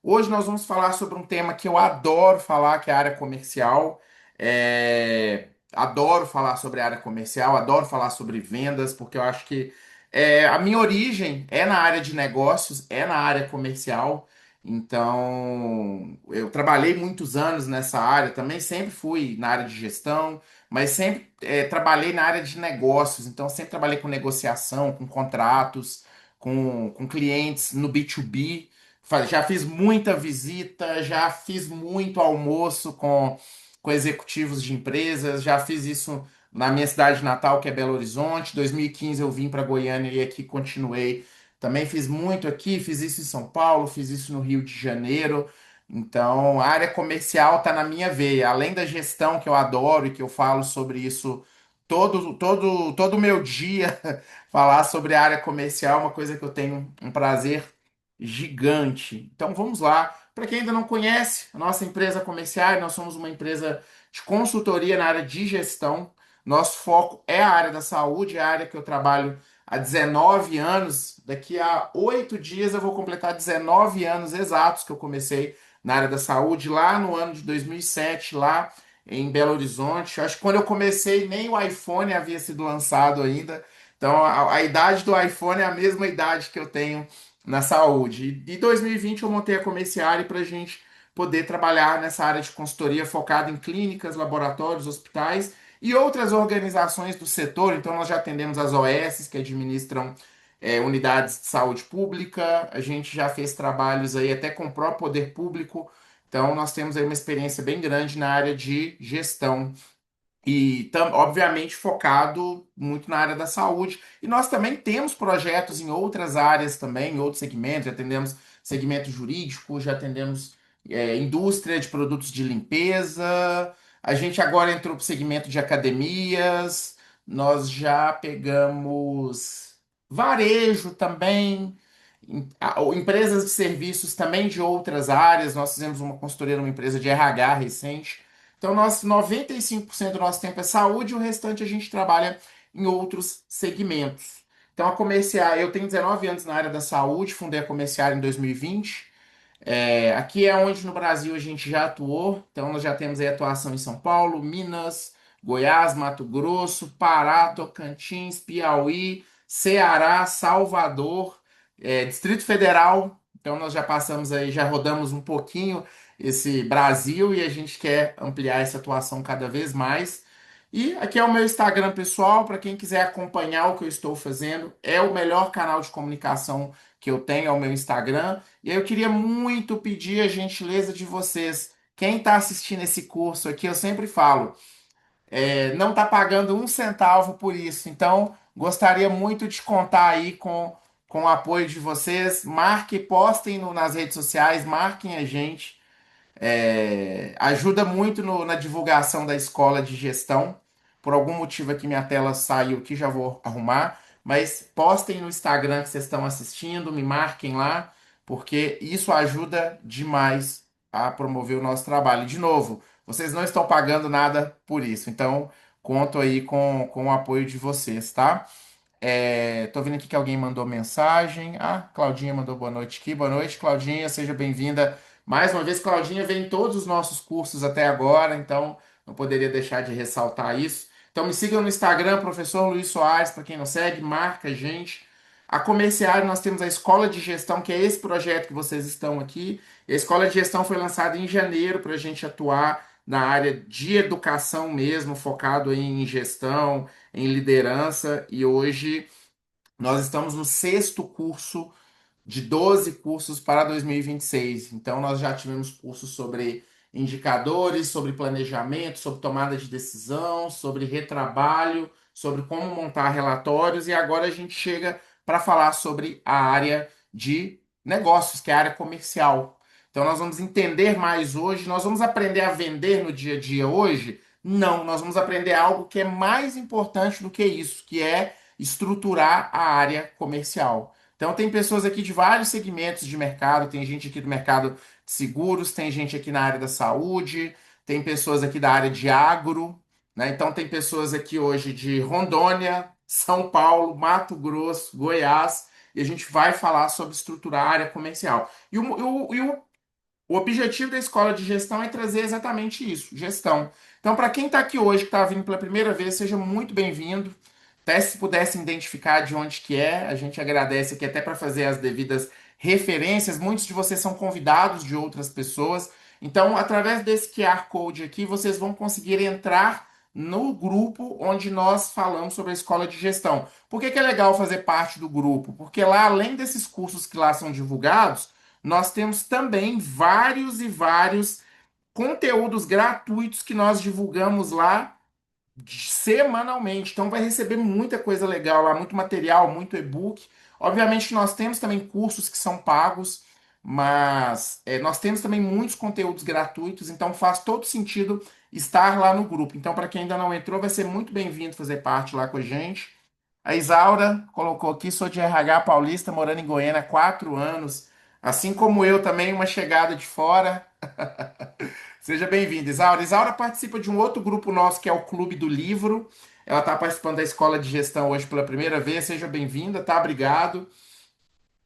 Hoje nós vamos falar sobre um tema que eu adoro falar, que é a área comercial. Adoro falar sobre a área comercial, adoro falar sobre vendas, porque eu acho que a minha origem é na área de negócios, é na área comercial. Então, eu trabalhei muitos anos nessa área, também sempre fui na área de gestão, mas sempre trabalhei na área de negócios, então sempre trabalhei com negociação, com contratos, com clientes no B2B. Já fiz muita visita, já fiz muito almoço com executivos de empresas, já fiz isso na minha cidade natal, que é Belo Horizonte. Em 2015 eu vim para Goiânia e aqui continuei. Também fiz muito aqui, fiz isso em São Paulo, fiz isso no Rio de Janeiro. Então, a área comercial está na minha veia. Além da gestão que eu adoro e que eu falo sobre isso todo o meu dia, falar sobre a área comercial é uma coisa que eu tenho um prazer gigante. Então vamos lá. Para quem ainda não conhece, a nossa empresa comercial, nós somos uma empresa de consultoria na área de gestão. Nosso foco é a área da saúde, é a área que eu trabalho há 19 anos. Daqui a 8 dias eu vou completar 19 anos exatos que eu comecei na área da saúde, lá no ano de 2007, lá em Belo Horizonte. Acho que quando eu comecei, nem o iPhone havia sido lançado ainda. Então, a idade do iPhone é a mesma idade que eu tenho na saúde. E em 2020 eu montei a Comerciare para a gente poder trabalhar nessa área de consultoria focada em clínicas, laboratórios, hospitais e outras organizações do setor. Então, nós já atendemos as OS, que administram unidades de saúde pública, a gente já fez trabalhos aí até com o próprio poder público. Então, nós temos aí uma experiência bem grande na área de gestão. E, obviamente, focado muito na área da saúde. E nós também temos projetos em outras áreas também, em outros segmentos. Já atendemos segmento jurídico, já atendemos indústria de produtos de limpeza. A gente agora entrou para o segmento de academias. Nós já pegamos varejo também, empresas de serviços também de outras áreas. Nós fizemos uma consultoria numa empresa de RH recente. Então, 95% do nosso tempo é saúde e o restante a gente trabalha em outros segmentos. Então, a Comercial, eu tenho 19 anos na área da saúde, fundei a Comercial em 2020. Aqui é onde no Brasil a gente já atuou. Então, nós já temos aí atuação em São Paulo, Minas, Goiás, Mato Grosso, Pará, Tocantins, Piauí, Ceará, Salvador, Distrito Federal. Então, nós já passamos aí, já rodamos um pouquinho esse Brasil e a gente quer ampliar essa atuação cada vez mais. E aqui é o meu Instagram pessoal, para quem quiser acompanhar o que eu estou fazendo. É o melhor canal de comunicação que eu tenho, é o meu Instagram. E aí eu queria muito pedir a gentileza de vocês. Quem está assistindo esse curso aqui, eu sempre falo, não está pagando um centavo por isso. Então, gostaria muito de contar aí com o apoio de vocês. Marquem, postem nas redes sociais, marquem a gente. Ajuda muito na divulgação da escola de gestão. Por algum motivo aqui minha tela saiu aqui, já vou arrumar. Mas postem no Instagram que vocês estão assistindo, me marquem lá, porque isso ajuda demais a promover o nosso trabalho. De novo, vocês não estão pagando nada por isso, então conto aí com o apoio de vocês, tá? Tô vendo aqui que alguém mandou mensagem. Ah, Claudinha mandou boa noite aqui. Boa noite, Claudinha. Seja bem-vinda. Mais uma vez, Claudinha vem em todos os nossos cursos até agora, então não poderia deixar de ressaltar isso. Então me sigam no Instagram, professor Luiz Soares, para quem não segue, marca a gente. A Comerciário, nós temos a Escola de Gestão, que é esse projeto que vocês estão aqui. A Escola de Gestão foi lançada em janeiro para a gente atuar na área de educação mesmo, focado em gestão, em liderança, e hoje nós estamos no sexto curso de 12 cursos para 2026. Então, nós já tivemos cursos sobre indicadores, sobre planejamento, sobre tomada de decisão, sobre retrabalho, sobre como montar relatórios, e agora a gente chega para falar sobre a área de negócios, que é a área comercial. Então, nós vamos entender mais hoje, nós vamos aprender a vender no dia a dia hoje? Não, nós vamos aprender algo que é mais importante do que isso, que é estruturar a área comercial. Então, tem pessoas aqui de vários segmentos de mercado, tem gente aqui do mercado de seguros, tem gente aqui na área da saúde, tem pessoas aqui da área de agro, né? Então, tem pessoas aqui hoje de Rondônia, São Paulo, Mato Grosso, Goiás, e a gente vai falar sobre estruturar a área comercial. E o O objetivo da escola de gestão é trazer exatamente isso, gestão. Então, para quem está aqui hoje, que está vindo pela primeira vez, seja muito bem-vindo. Até se pudessem identificar de onde que é, a gente agradece aqui até para fazer as devidas referências. Muitos de vocês são convidados de outras pessoas. Então, através desse QR Code aqui, vocês vão conseguir entrar no grupo onde nós falamos sobre a escola de gestão. Por que que é legal fazer parte do grupo? Porque lá, além desses cursos que lá são divulgados, nós temos também vários e vários conteúdos gratuitos que nós divulgamos lá semanalmente. Então vai receber muita coisa legal lá, muito material, muito e-book. Obviamente nós temos também cursos que são pagos, mas nós temos também muitos conteúdos gratuitos, então faz todo sentido estar lá no grupo. Então, para quem ainda não entrou, vai ser muito bem-vindo fazer parte lá com a gente. A Isaura colocou aqui, sou de RH paulista, morando em Goiânia há 4 anos. Assim como eu também, uma chegada de fora. Seja bem-vinda, Isaura. Isaura participa de um outro grupo nosso, que é o Clube do Livro. Ela está participando da Escola de Gestão hoje pela primeira vez. Seja bem-vinda, tá? Obrigado.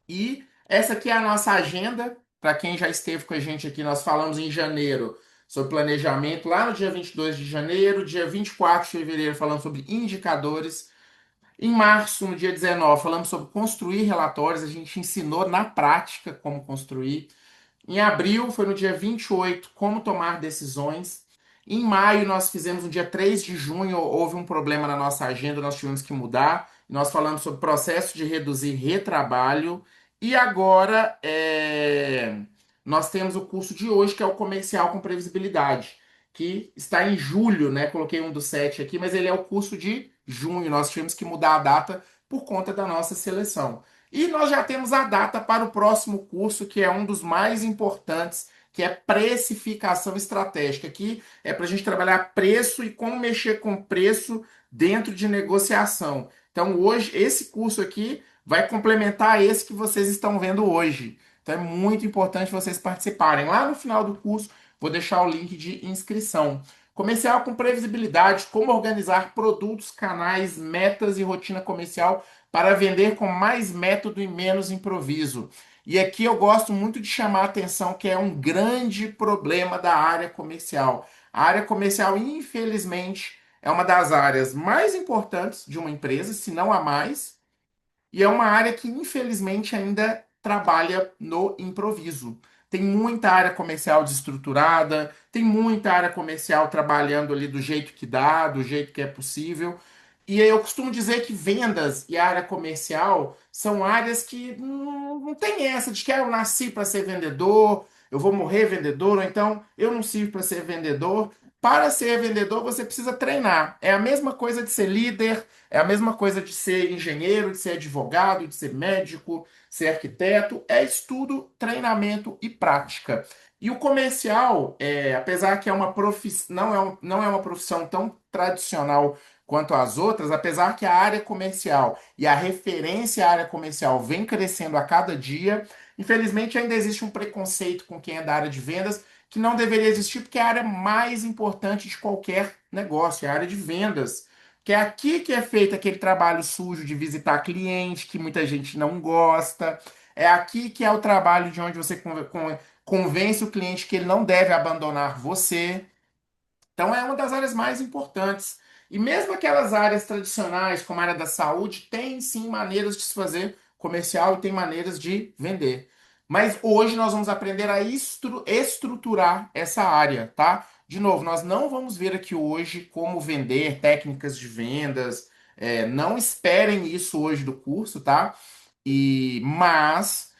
E essa aqui é a nossa agenda. Para quem já esteve com a gente aqui, nós falamos em janeiro sobre planejamento, lá no dia 22 de janeiro, dia 24 de fevereiro, falando sobre indicadores. Em março, no dia 19, falamos sobre construir relatórios. A gente ensinou na prática como construir. Em abril, foi no dia 28, como tomar decisões. Em maio, nós fizemos no dia 3 de junho, houve um problema na nossa agenda, nós tivemos que mudar. Nós falamos sobre processo de reduzir retrabalho. E agora, nós temos o curso de hoje, que é o comercial com previsibilidade, que está em julho, né? Coloquei um do 7 aqui, mas ele é o curso de junho. Nós tivemos que mudar a data por conta da nossa seleção. E nós já temos a data para o próximo curso, que é um dos mais importantes, que é precificação estratégica, que é para a gente trabalhar preço e como mexer com preço dentro de negociação. Então, hoje, esse curso aqui vai complementar esse que vocês estão vendo hoje. Então, é muito importante vocês participarem. Lá no final do curso, vou deixar o link de inscrição. Comercial com previsibilidade, como organizar produtos, canais, metas e rotina comercial para vender com mais método e menos improviso. E aqui eu gosto muito de chamar a atenção que é um grande problema da área comercial. A área comercial, infelizmente, é uma das áreas mais importantes de uma empresa, se não a mais, e é uma área que, infelizmente, ainda trabalha no improviso. Tem muita área comercial desestruturada, tem muita área comercial trabalhando ali do jeito que dá, do jeito que é possível. E eu costumo dizer que vendas e área comercial são áreas que não tem essa de que eu nasci para ser vendedor, eu vou morrer vendedor, ou então eu não sirvo para ser vendedor. Para ser vendedor, você precisa treinar. É a mesma coisa de ser líder, é a mesma coisa de ser engenheiro, de ser advogado, de ser médico, ser arquiteto. É estudo, treinamento e prática. E o comercial, apesar que é uma não é uma profissão tão tradicional quanto as outras, apesar que a área comercial e a referência à área comercial vem crescendo a cada dia, infelizmente ainda existe um preconceito com quem é da área de vendas que não deveria existir, porque é a área mais importante de qualquer negócio, é a área de vendas. Que é aqui que é feito aquele trabalho sujo de visitar cliente, que muita gente não gosta. É aqui que é o trabalho de onde você convence o cliente que ele não deve abandonar você. Então é uma das áreas mais importantes. E mesmo aquelas áreas tradicionais, como a área da saúde, tem sim maneiras de se fazer comercial e tem maneiras de vender. Mas hoje nós vamos aprender a estruturar essa área, tá? De novo, nós não vamos ver aqui hoje como vender, técnicas de vendas. Não esperem isso hoje do curso, tá? Mas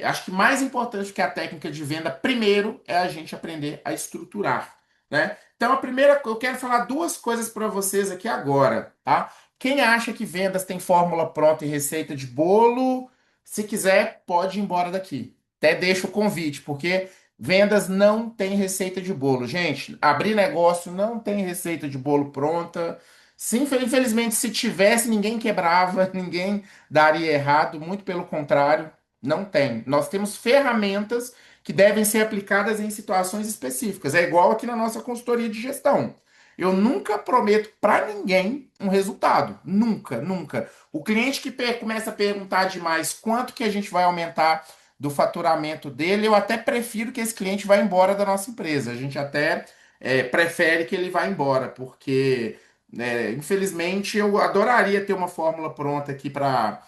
acho que mais importante que a técnica de venda, primeiro, é a gente aprender a estruturar, né? Então, eu quero falar duas coisas para vocês aqui agora, tá? Quem acha que vendas tem fórmula pronta e receita de bolo, se quiser, pode ir embora daqui. Até deixo o convite, porque vendas não tem receita de bolo. Gente, abrir negócio não tem receita de bolo pronta. Sim, infelizmente, se tivesse, ninguém quebrava, ninguém daria errado, muito pelo contrário, não tem. Nós temos ferramentas que devem ser aplicadas em situações específicas. É igual aqui na nossa consultoria de gestão. Eu nunca prometo para ninguém um resultado. Nunca, nunca. O cliente que começa a perguntar demais quanto que a gente vai aumentar do faturamento dele, eu até prefiro que esse cliente vá embora da nossa empresa. A gente até prefere que ele vá embora, porque, infelizmente, eu adoraria ter uma fórmula pronta aqui para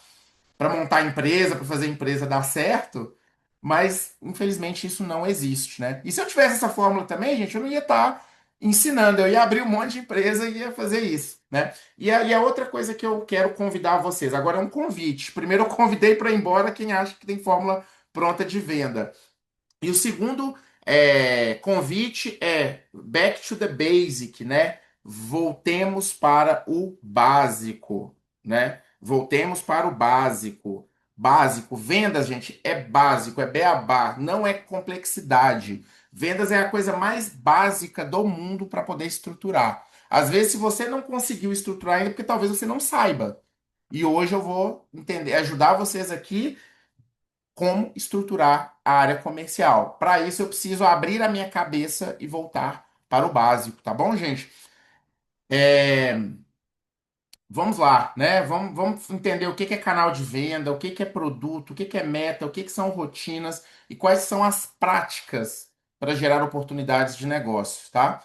montar a empresa, para fazer a empresa dar certo, mas infelizmente isso não existe, né? E se eu tivesse essa fórmula também, gente, eu não ia estar ensinando, eu ia abrir um monte de empresa e ia fazer isso, né? E a outra coisa que eu quero convidar vocês, agora é um convite. Primeiro eu convidei para ir embora quem acha que tem fórmula pronta de venda. E o segundo convite é back to the basic, né? Voltemos para o básico, né? Voltemos para o básico. Básico, vendas, gente, é básico, é beabá, não é complexidade. Vendas é a coisa mais básica do mundo para poder estruturar. Às vezes, se você não conseguiu estruturar ainda, é porque talvez você não saiba. E hoje eu vou entender, ajudar vocês aqui como estruturar a área comercial. Para isso, eu preciso abrir a minha cabeça e voltar para o básico, tá bom, gente? Vamos lá, né? Vamos entender o que que é canal de venda, o que que é produto, o que que é meta, o que que são rotinas e quais são as práticas para gerar oportunidades de negócio, tá?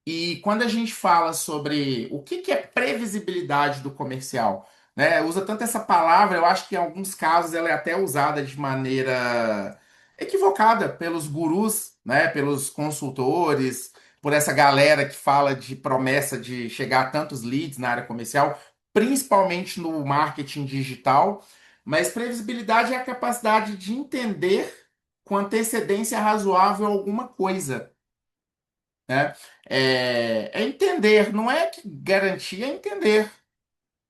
E quando a gente fala sobre o que que é previsibilidade do comercial, né? Usa tanto essa palavra, eu acho que em alguns casos ela é até usada de maneira equivocada pelos gurus, né? Pelos consultores, por essa galera que fala de promessa de chegar a tantos leads na área comercial, principalmente no marketing digital. Mas previsibilidade é a capacidade de entender com antecedência razoável alguma coisa, né? É entender, não é que garantir, é entender.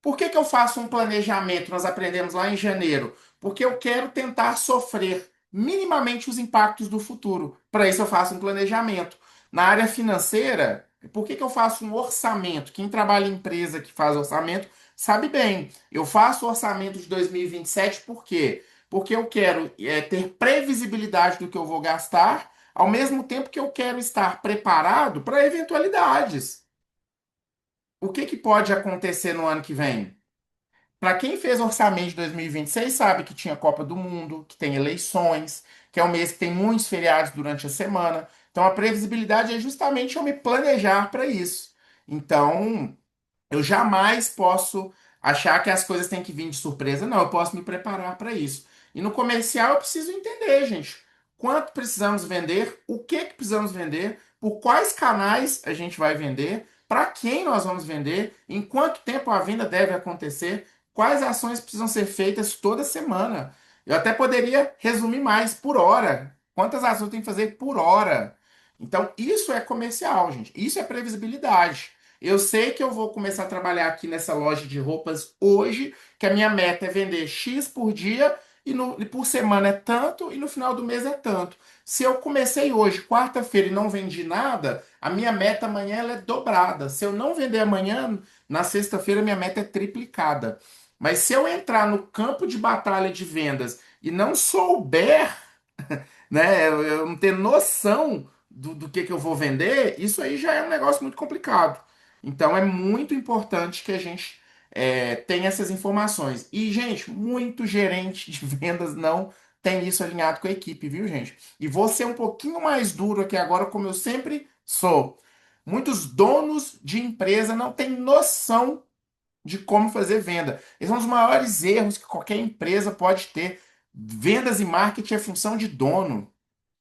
Por que que eu faço um planejamento? Nós aprendemos lá em janeiro. Porque eu quero tentar sofrer minimamente os impactos do futuro. Para isso eu faço um planejamento. Na área financeira, por que que eu faço um orçamento? Quem trabalha em empresa que faz orçamento sabe bem. Eu faço o orçamento de 2027 por quê? Porque eu quero ter previsibilidade do que eu vou gastar, ao mesmo tempo que eu quero estar preparado para eventualidades. O que que pode acontecer no ano que vem? Para quem fez orçamento de 2026, sabe que tinha Copa do Mundo, que tem eleições, que é um mês que tem muitos feriados durante a semana. Então, a previsibilidade é justamente eu me planejar para isso. Então, eu jamais posso achar que as coisas têm que vir de surpresa. Não, eu posso me preparar para isso. E no comercial eu preciso entender, gente, quanto precisamos vender, o que que precisamos vender, por quais canais a gente vai vender, para quem nós vamos vender, em quanto tempo a venda deve acontecer, quais ações precisam ser feitas toda semana. Eu até poderia resumir mais por hora. Quantas ações tem que fazer por hora? Então, isso é comercial, gente. Isso é previsibilidade. Eu sei que eu vou começar a trabalhar aqui nessa loja de roupas hoje, que a minha meta é vender X por dia e por semana é tanto e no final do mês é tanto. Se eu comecei hoje, quarta-feira, e não vendi nada, a minha meta amanhã ela é dobrada. Se eu não vender amanhã, na sexta-feira minha meta é triplicada. Mas se eu entrar no campo de batalha de vendas e não souber, né, eu não ter noção do que eu vou vender, isso aí já é um negócio muito complicado. Então é muito importante que a gente tenha essas informações. E, gente, muito gerente de vendas não tem isso alinhado com a equipe, viu, gente? E vou ser um pouquinho mais duro aqui agora, como eu sempre sou. Muitos donos de empresa não têm noção de como fazer venda. Esses são os maiores erros que qualquer empresa pode ter. Vendas e marketing é função de dono.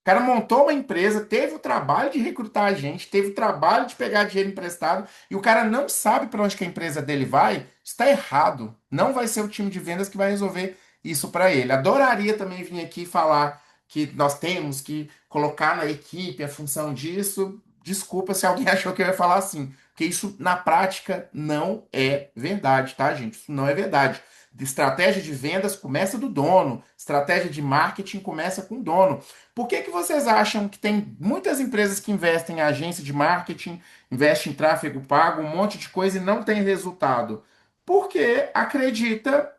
O cara montou uma empresa, teve o trabalho de recrutar a gente, teve o trabalho de pegar dinheiro emprestado e o cara não sabe para onde que a empresa dele vai, está errado. Não vai ser o time de vendas que vai resolver isso para ele. Adoraria também vir aqui falar que nós temos que colocar na equipe a função disso. Desculpa se alguém achou que eu ia falar assim, porque isso na prática não é verdade, tá, gente? Isso não é verdade. Estratégia de vendas começa do dono, estratégia de marketing começa com o dono. Por que que vocês acham que tem muitas empresas que investem em agência de marketing, investem em tráfego pago, um monte de coisa e não tem resultado? Porque acredita,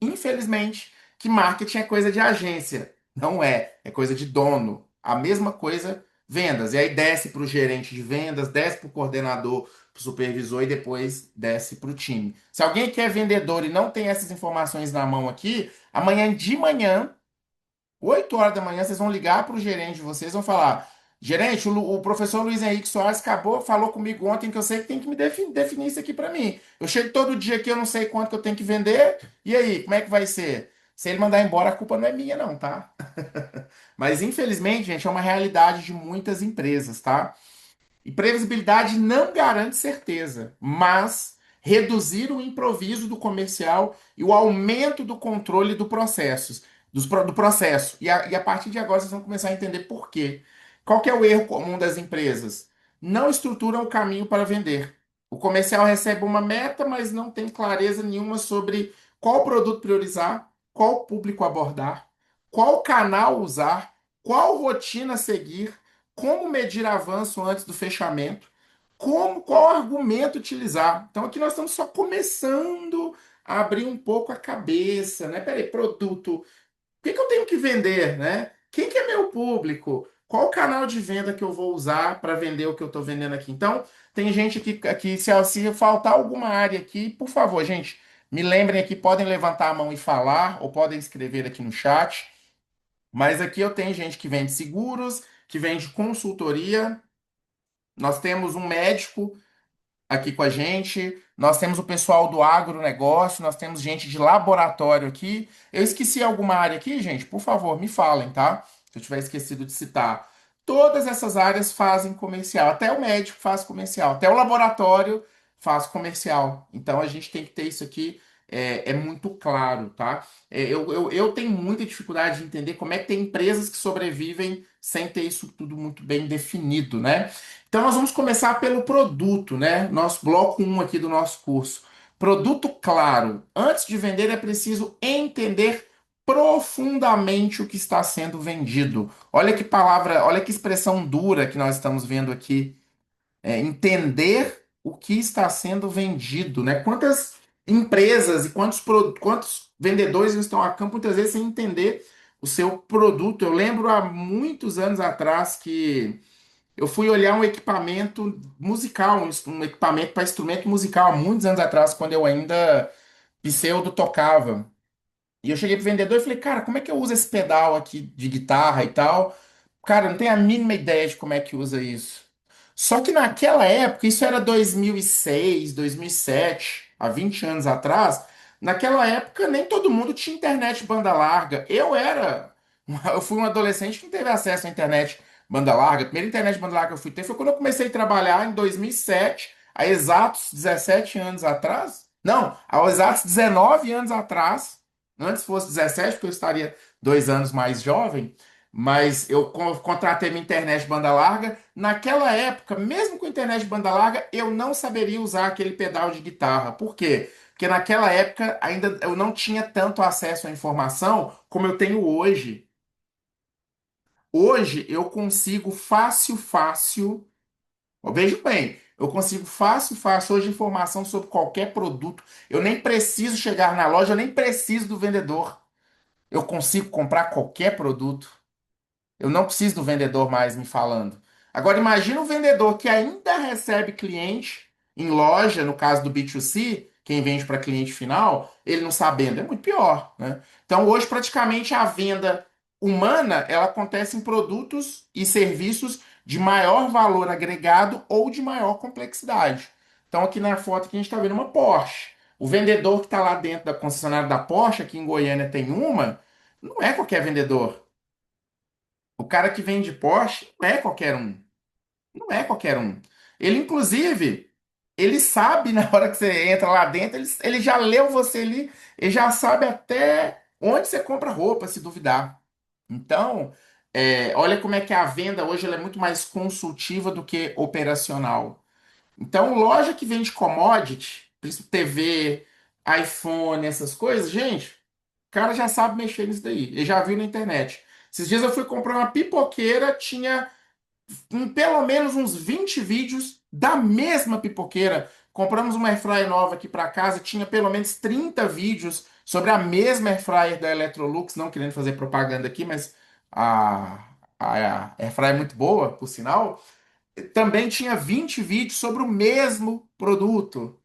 infelizmente, que marketing é coisa de agência. Não é, é coisa de dono. A mesma coisa vendas. E aí desce para o gerente de vendas, desce para o coordenador para o supervisor e depois desce para o time. Se alguém que é vendedor e não tem essas informações na mão aqui, amanhã de manhã 8 horas da manhã, vocês vão ligar para o gerente de vocês, vão falar: gerente, o professor Luiz Henrique Soares acabou, falou comigo ontem que eu sei que tem que me definir isso aqui para mim. Eu chego todo dia aqui, eu não sei quanto que eu tenho que vender, e aí, como é que vai ser? Se ele mandar embora, a culpa não é minha, não, tá? Mas infelizmente, gente, é uma realidade de muitas empresas, tá? E previsibilidade não garante certeza, mas reduzir o improviso do comercial e o aumento do controle do processos, do processo. E a partir de agora vocês vão começar a entender por quê. Qual que é o erro comum das empresas? Não estruturam o caminho para vender. O comercial recebe uma meta, mas não tem clareza nenhuma sobre qual produto priorizar, qual público abordar, qual canal usar, qual rotina seguir, como medir avanço antes do fechamento, qual argumento utilizar. Então aqui nós estamos só começando a abrir um pouco a cabeça, né? Peraí, produto, o que que eu tenho que vender, né? Quem que é meu público? Qual o canal de venda que eu vou usar para vender o que eu estou vendendo aqui? Então, tem gente aqui se faltar alguma área aqui, por favor, gente, me lembrem aqui, podem levantar a mão e falar, ou podem escrever aqui no chat. Mas aqui eu tenho gente que vende seguros, que vende consultoria. Nós temos um médico aqui com a gente, nós temos o pessoal do agronegócio, nós temos gente de laboratório aqui. Eu esqueci alguma área aqui, gente? Por favor, me falem, tá? Se eu tiver esquecido de citar. Todas essas áreas fazem comercial, até o médico faz comercial, até o laboratório faz comercial. Então a gente tem que ter isso aqui muito claro, tá? Eu tenho muita dificuldade de entender como é que tem empresas que sobrevivem sem ter isso tudo muito bem definido, né? Então, nós vamos começar pelo produto, né? Nosso bloco um aqui do nosso curso. Produto claro. Antes de vender, é preciso entender profundamente o que está sendo vendido. Olha que palavra, olha que expressão dura que nós estamos vendo aqui. Entender o que está sendo vendido, né? Quantas empresas e quantos vendedores estão a campo muitas vezes sem entender o seu produto. Eu lembro há muitos anos atrás que eu fui olhar um equipamento musical, um equipamento para instrumento musical, há muitos anos atrás, quando eu ainda pseudo tocava. E eu cheguei pro vendedor e falei, cara, como é que eu uso esse pedal aqui de guitarra e tal? Cara, eu não tenho a mínima ideia de como é que usa isso. Só que naquela época, isso era 2006, 2007, há 20 anos atrás, naquela época nem todo mundo tinha internet banda larga. Eu fui um adolescente que não teve acesso à internet banda larga. A primeira internet banda larga que eu fui ter foi quando eu comecei a trabalhar em 2007, há exatos 17 anos atrás. Não, há exatos 19 anos atrás. Antes fosse 17, porque eu estaria 2 anos mais jovem, mas eu contratei minha internet banda larga. Naquela época, mesmo com internet banda larga, eu não saberia usar aquele pedal de guitarra. Por quê? Porque naquela época ainda eu não tinha tanto acesso à informação como eu tenho hoje. Hoje eu consigo fácil, fácil. Veja bem, eu consigo fácil, fácil hoje informação sobre qualquer produto. Eu nem preciso chegar na loja, eu nem preciso do vendedor. Eu consigo comprar qualquer produto. Eu não preciso do vendedor mais me falando. Agora, imagina o vendedor que ainda recebe cliente em loja, no caso do B2C, quem vende para cliente final, ele não sabendo. É muito pior, né? Então, hoje, praticamente, a venda humana, ela acontece em produtos e serviços de maior valor agregado ou de maior complexidade. Então, aqui na foto, aqui a gente está vendo uma Porsche. O vendedor que está lá dentro da concessionária da Porsche, aqui em Goiânia tem uma, não é qualquer vendedor. O cara que vende Porsche não é qualquer um. Não é qualquer um. Ele, inclusive, ele sabe na hora que você entra lá dentro, ele já leu você ali, ele já sabe até onde você compra roupa, se duvidar. Então, olha como é que a venda hoje ela é muito mais consultiva do que operacional. Então, loja que vende commodity, principalmente TV, iPhone, essas coisas, gente, o cara já sabe mexer nisso daí. Ele já viu na internet. Esses dias eu fui comprar uma pipoqueira, tinha pelo menos uns 20 vídeos da mesma pipoqueira. Compramos uma airfryer nova aqui para casa, tinha pelo menos 30 vídeos sobre a mesma airfryer da Electrolux, não querendo fazer propaganda aqui, mas a airfryer é muito boa, por sinal. também tinha 20 vídeos sobre o mesmo produto.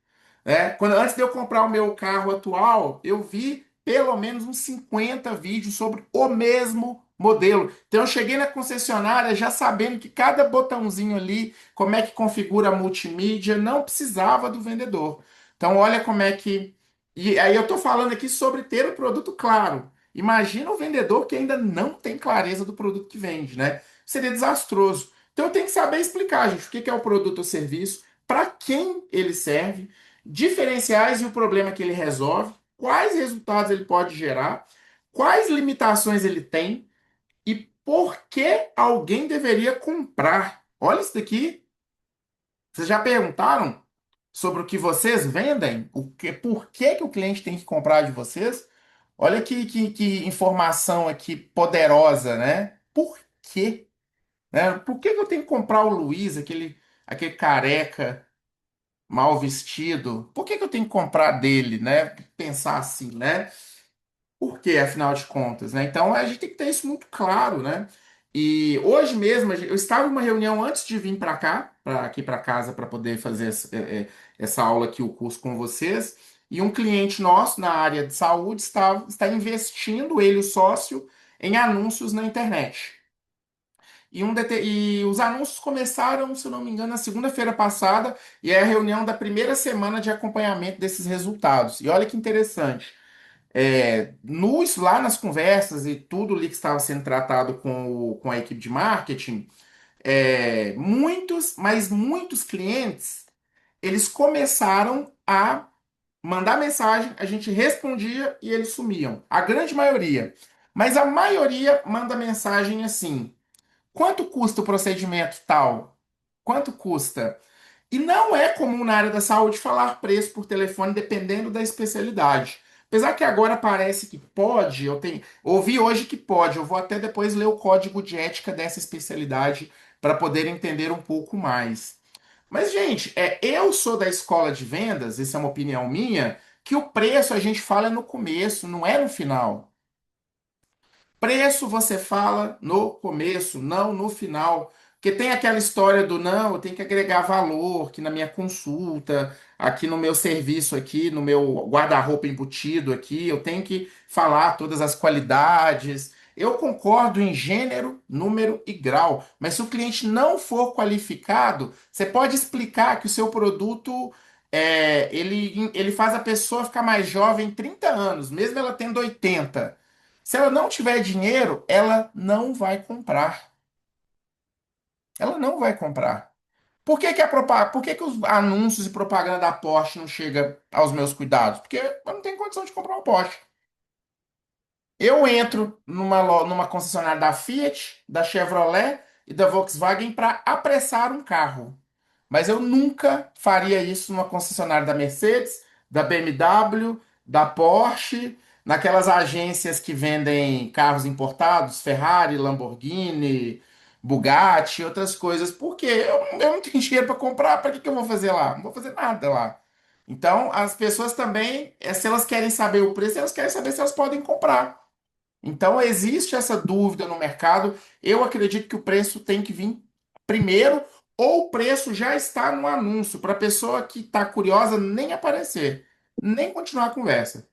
Antes de eu comprar o meu carro atual, eu vi pelo menos uns 50 vídeos sobre o mesmo modelo. Então eu cheguei na concessionária já sabendo que cada botãozinho ali, como é que configura a multimídia, não precisava do vendedor. Então olha como é que. E aí eu estou falando aqui sobre ter o produto claro. Imagina o vendedor que ainda não tem clareza do produto que vende, né? Seria desastroso. Então eu tenho que saber explicar, gente, o que é o produto ou serviço, para quem ele serve, diferenciais e o problema que ele resolve, quais resultados ele pode gerar, quais limitações ele tem e por que alguém deveria comprar. Olha isso daqui. Vocês já perguntaram sobre o que vocês vendem? Por que o cliente tem que comprar de vocês? Olha que informação aqui poderosa, né? Por quê? Né? Por que eu tenho que comprar o Luiz, aquele careca mal vestido? Por que eu tenho que comprar dele, né? Pensar assim, né? Por quê, afinal de contas, né? Então a gente tem que ter isso muito claro, né? E hoje mesmo eu estava em uma reunião antes de vir para cá, aqui para casa, para poder fazer essa aula aqui, o curso com vocês. E um cliente nosso na área de saúde está investindo, ele, o sócio, em anúncios na internet. E os anúncios começaram, se eu não me engano, na segunda-feira passada, e é a reunião da primeira semana de acompanhamento desses resultados. E olha que interessante. Lá nas conversas e tudo ali que estava sendo tratado com a equipe de marketing, mas muitos clientes, eles começaram a mandar mensagem, a gente respondia e eles sumiam. A grande maioria. Mas a maioria manda mensagem assim. Quanto custa o procedimento tal? Quanto custa? E não é comum na área da saúde falar preço por telefone dependendo da especialidade. Apesar que agora parece que pode, ouvi hoje que pode, eu vou até depois ler o código de ética dessa especialidade para poder entender um pouco mais. Mas, gente, eu sou da escola de vendas, isso é uma opinião minha, que o preço a gente fala no começo, não é no final. Preço você fala no começo, não no final. Porque tem aquela história do não, eu tenho que agregar valor aqui na minha consulta, aqui no meu serviço, aqui no meu guarda-roupa embutido aqui, eu tenho que falar todas as qualidades. Eu concordo em gênero, número e grau, mas se o cliente não for qualificado, você pode explicar que o seu produto ele faz a pessoa ficar mais jovem 30 anos, mesmo ela tendo 80. Se ela não tiver dinheiro, ela não vai comprar. Ela não vai comprar. Por que que os anúncios e propaganda da Porsche não chega aos meus cuidados? Porque eu não tenho condição de comprar uma Porsche. Eu entro numa concessionária da Fiat, da Chevrolet e da Volkswagen para apressar um carro. Mas eu nunca faria isso numa concessionária da Mercedes, da BMW, da Porsche, naquelas agências que vendem carros importados, Ferrari, Lamborghini, Bugatti, outras coisas. Porque eu não tenho dinheiro para comprar, para que eu vou fazer lá? Não vou fazer nada lá. Então, as pessoas também, se elas querem saber o preço, elas querem saber se elas podem comprar. Então, existe essa dúvida no mercado. Eu acredito que o preço tem que vir primeiro, ou o preço já está no anúncio, para a pessoa que está curiosa nem aparecer, nem continuar a conversa.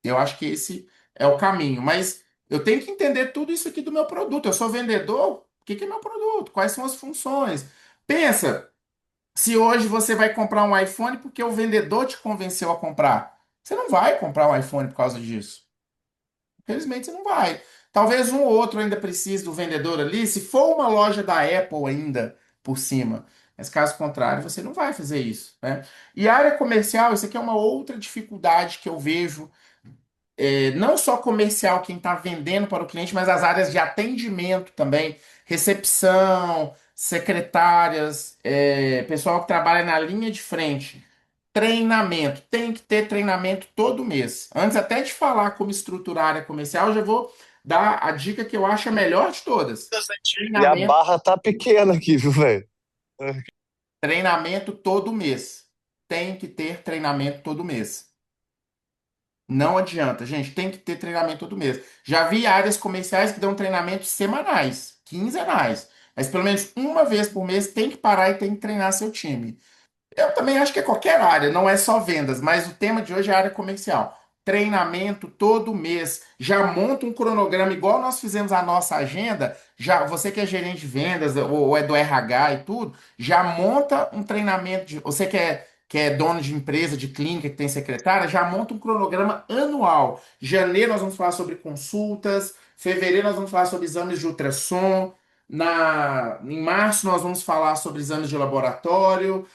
Eu acho que esse é o caminho. Mas eu tenho que entender tudo isso aqui do meu produto. Eu sou vendedor, o que que é meu produto? Quais são as funções? Pensa, se hoje você vai comprar um iPhone porque o vendedor te convenceu a comprar. Você não vai comprar um iPhone por causa disso. Infelizmente você não vai. Talvez um ou outro ainda precise do vendedor ali, se for uma loja da Apple ainda por cima. Mas caso contrário, você não vai fazer isso, né? E a área comercial, isso aqui é uma outra dificuldade que eu vejo, não só comercial, quem está vendendo para o cliente, mas as áreas de atendimento também, recepção, secretárias, pessoal que trabalha na linha de frente. Treinamento. Tem que ter treinamento todo mês. Antes até de falar como estruturar a área comercial, eu já vou dar a dica que eu acho a melhor de todas. E a Treinamento, barra tá pequena aqui, viu, velho? treinamento todo mês. Tem que ter treinamento todo mês. Não adianta, gente, tem que ter treinamento todo mês. Já vi áreas comerciais que dão treinamentos semanais, quinzenais. mas pelo menos uma vez por mês tem que parar e tem que treinar seu time. Eu também acho que é qualquer área, não é só vendas, mas o tema de hoje é a área comercial. Treinamento todo mês. Já monta um cronograma igual nós fizemos a nossa agenda. Já você que é gerente de vendas ou é do RH e tudo, já monta um treinamento. Você que é dono de empresa, de clínica, que tem secretária, já monta um cronograma anual. Janeiro nós vamos falar sobre consultas. Fevereiro nós vamos falar sobre exames de ultrassom. Em março nós vamos falar sobre exames de laboratório.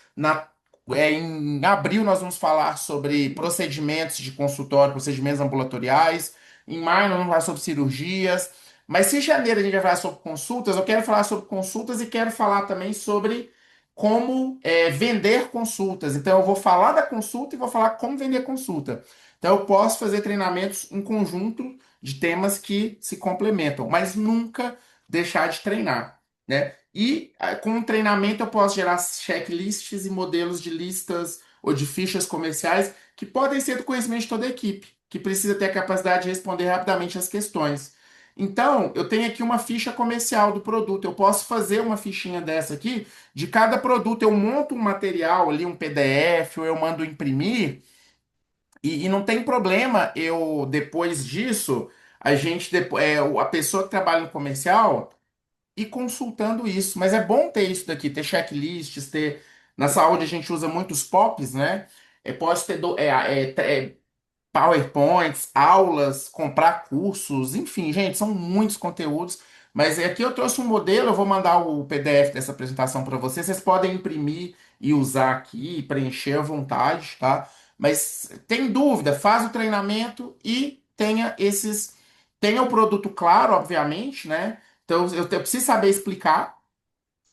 Em abril, nós vamos falar sobre procedimentos de consultório, procedimentos ambulatoriais. Em maio, nós vamos falar sobre cirurgias. Mas se em janeiro a gente vai falar sobre consultas, eu quero falar sobre consultas e quero falar também sobre como vender consultas. Então, eu vou falar da consulta e vou falar como vender consulta. Então, eu posso fazer treinamentos em conjunto de temas que se complementam, mas nunca deixar de treinar, né? E com o treinamento eu posso gerar checklists e modelos de listas ou de fichas comerciais que podem ser do conhecimento de toda a equipe, que precisa ter a capacidade de responder rapidamente as questões. Então, eu tenho aqui uma ficha comercial do produto. Eu posso fazer uma fichinha dessa aqui. De cada produto, eu monto um material ali, um PDF, ou eu mando imprimir. E não tem problema eu, depois disso, a pessoa que trabalha no comercial e consultando isso. Mas é bom ter isso daqui, ter checklists, ter. Na saúde a gente usa muitos POPs, né? Pode ter PowerPoints, aulas, comprar cursos, enfim, gente, são muitos conteúdos. Mas aqui eu trouxe um modelo, eu vou mandar o PDF dessa apresentação para vocês. Vocês podem imprimir e usar aqui, preencher à vontade, tá? Mas tem dúvida, faz o treinamento e tenha o produto claro, obviamente, né? Então eu preciso saber explicar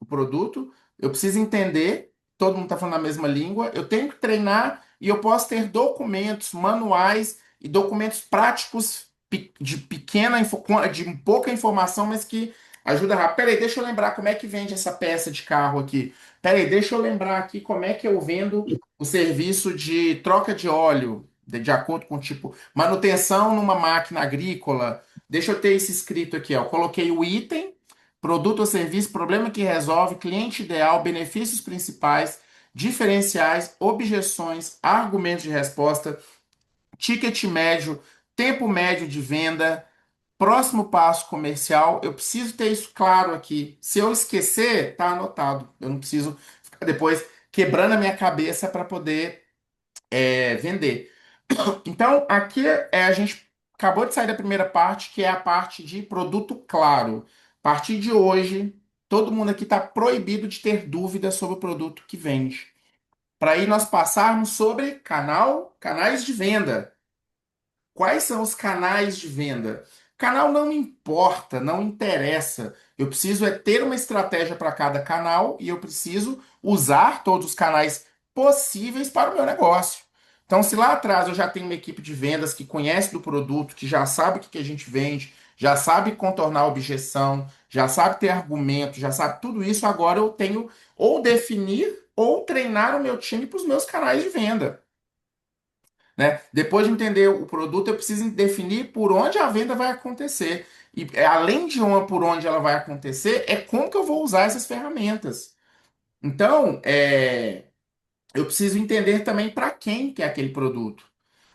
o produto, eu preciso entender, todo mundo está falando a mesma língua, eu tenho que treinar e eu posso ter documentos, manuais e documentos práticos de de pouca informação, mas que ajuda rápido. Peraí, deixa eu lembrar como é que vende essa peça de carro aqui. Peraí, deixa eu lembrar aqui como é que eu vendo o serviço de troca de óleo, de acordo com o tipo, manutenção numa máquina agrícola. Deixa eu ter isso escrito aqui, ó. Eu coloquei o item, produto ou serviço, problema que resolve, cliente ideal, benefícios principais, diferenciais, objeções, argumentos de resposta, ticket médio, tempo médio de venda, próximo passo comercial. Eu preciso ter isso claro aqui. Se eu esquecer, tá anotado. Eu não preciso ficar depois quebrando a minha cabeça para poder vender. Então, aqui a gente acabou de sair da primeira parte, que é a parte de produto claro. A partir de hoje, todo mundo aqui está proibido de ter dúvidas sobre o produto que vende. Para aí nós passarmos sobre canais de venda. Quais são os canais de venda? Canal não importa, não interessa. Eu preciso ter uma estratégia para cada canal e eu preciso usar todos os canais possíveis para o meu negócio. Então, se lá atrás eu já tenho uma equipe de vendas que conhece do produto, que já sabe o que a gente vende, já sabe contornar a objeção, já sabe ter argumento, já sabe tudo isso, agora eu tenho ou definir ou treinar o meu time para os meus canais de venda, né? Depois de entender o produto, eu preciso definir por onde a venda vai acontecer. E além de uma por onde ela vai acontecer, é como que eu vou usar essas ferramentas. Então, eu preciso entender também para quem que é aquele produto.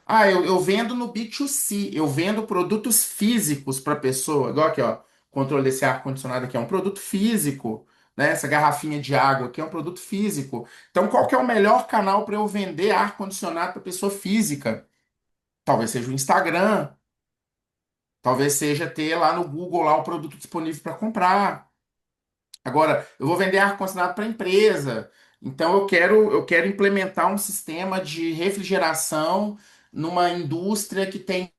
Ah, eu vendo no B2C, eu vendo produtos físicos para pessoa, igual aqui, ó, o controle desse ar-condicionado aqui é um produto físico, né? Essa garrafinha de água aqui é um produto físico. Então, qual que é o melhor canal para eu vender ar-condicionado para pessoa física? Talvez seja o Instagram, talvez seja ter lá no Google lá o produto disponível para comprar. Agora, eu vou vender ar-condicionado para empresa. Então eu quero implementar um sistema de refrigeração numa indústria que tem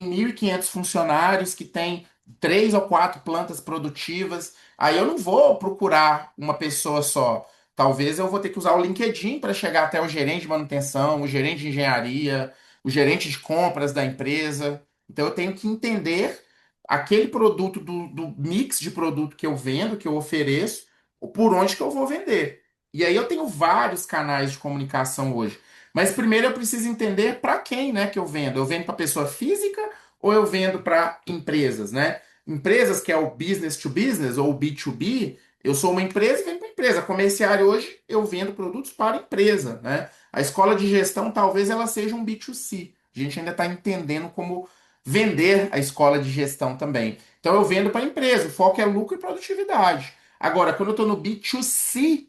1.500 funcionários, que tem três ou quatro plantas produtivas. Aí eu não vou procurar uma pessoa só. Talvez eu vou ter que usar o LinkedIn para chegar até o gerente de manutenção, o gerente de engenharia, o gerente de compras da empresa. Então eu tenho que entender aquele produto do mix de produto que eu vendo, que eu ofereço, por onde que eu vou vender. E aí eu tenho vários canais de comunicação hoje. Mas primeiro eu preciso entender para quem, né, que eu vendo. Eu vendo para pessoa física ou eu vendo para empresas, né? Empresas que é o business to business ou o B2B, Eu sou uma empresa e vendo para empresa. Comerciário hoje eu vendo produtos para empresa, né? A escola de gestão talvez ela seja um B2C. A gente ainda está entendendo como vender a escola de gestão também. Então eu vendo para empresa, o foco é lucro e produtividade. Agora, quando eu estou no B2C,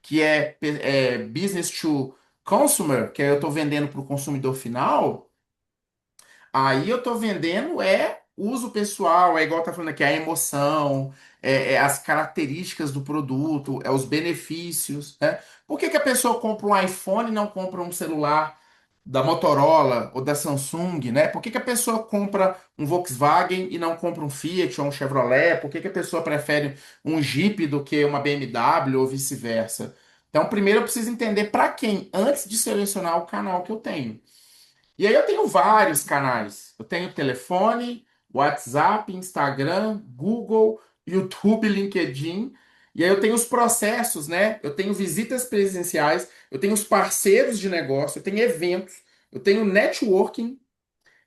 que é business to consumer, que aí eu estou vendendo para o consumidor final, aí eu tô vendendo uso pessoal, é igual tá falando aqui, a emoção, as características do produto, os benefícios, né? Por que que a pessoa compra um iPhone e não compra um celular da Motorola ou da Samsung, né? Por que que a pessoa compra um Volkswagen e não compra um Fiat ou um Chevrolet? Por que que a pessoa prefere um Jeep do que uma BMW ou vice-versa? Então, primeiro eu preciso entender para quem, antes de selecionar o canal que eu tenho. E aí eu tenho vários canais. Eu tenho telefone, WhatsApp, Instagram, Google, YouTube, LinkedIn. E aí eu tenho os processos, né? Eu tenho visitas presenciais, eu tenho os parceiros de negócio, eu tenho eventos, eu tenho networking,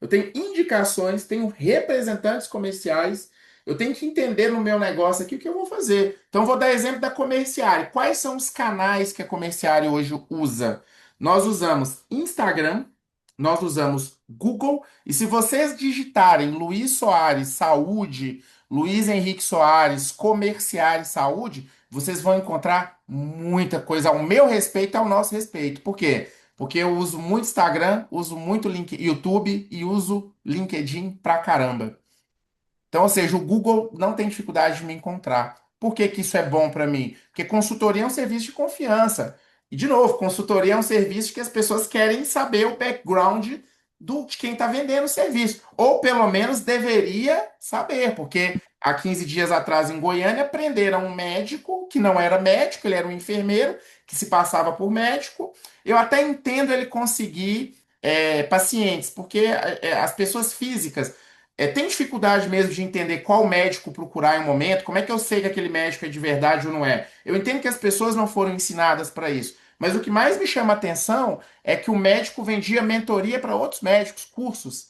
eu tenho indicações, tenho representantes comerciais. Eu tenho que entender no meu negócio aqui o que eu vou fazer. Então, eu vou dar exemplo da Comerciária. Quais são os canais que a Comerciária hoje usa? Nós usamos Instagram, nós usamos Google, e se vocês digitarem Luiz Soares Saúde, Luiz Henrique Soares Comerciária Saúde, vocês vão encontrar muita coisa ao meu respeito e ao nosso respeito. Por quê? Porque eu uso muito Instagram, uso muito YouTube e uso LinkedIn pra caramba. Então, ou seja, o Google não tem dificuldade de me encontrar. Por que que isso é bom para mim? Porque consultoria é um serviço de confiança. E, de novo, consultoria é um serviço que as pessoas querem saber o background de quem está vendendo o serviço. Ou, pelo menos, deveria saber, porque há 15 dias atrás, em Goiânia, prenderam um médico que não era médico, ele era um enfermeiro que se passava por médico. Eu até entendo ele conseguir pacientes, porque as pessoas físicas tem dificuldade mesmo de entender qual médico procurar em um momento, como é que eu sei que aquele médico é de verdade ou não é? Eu entendo que as pessoas não foram ensinadas para isso, mas o que mais me chama a atenção é que o médico vendia mentoria para outros médicos, cursos.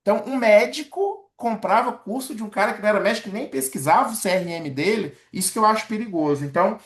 Então, um médico comprava curso de um cara que não era médico, que nem pesquisava o CRM dele, isso que eu acho perigoso. Então,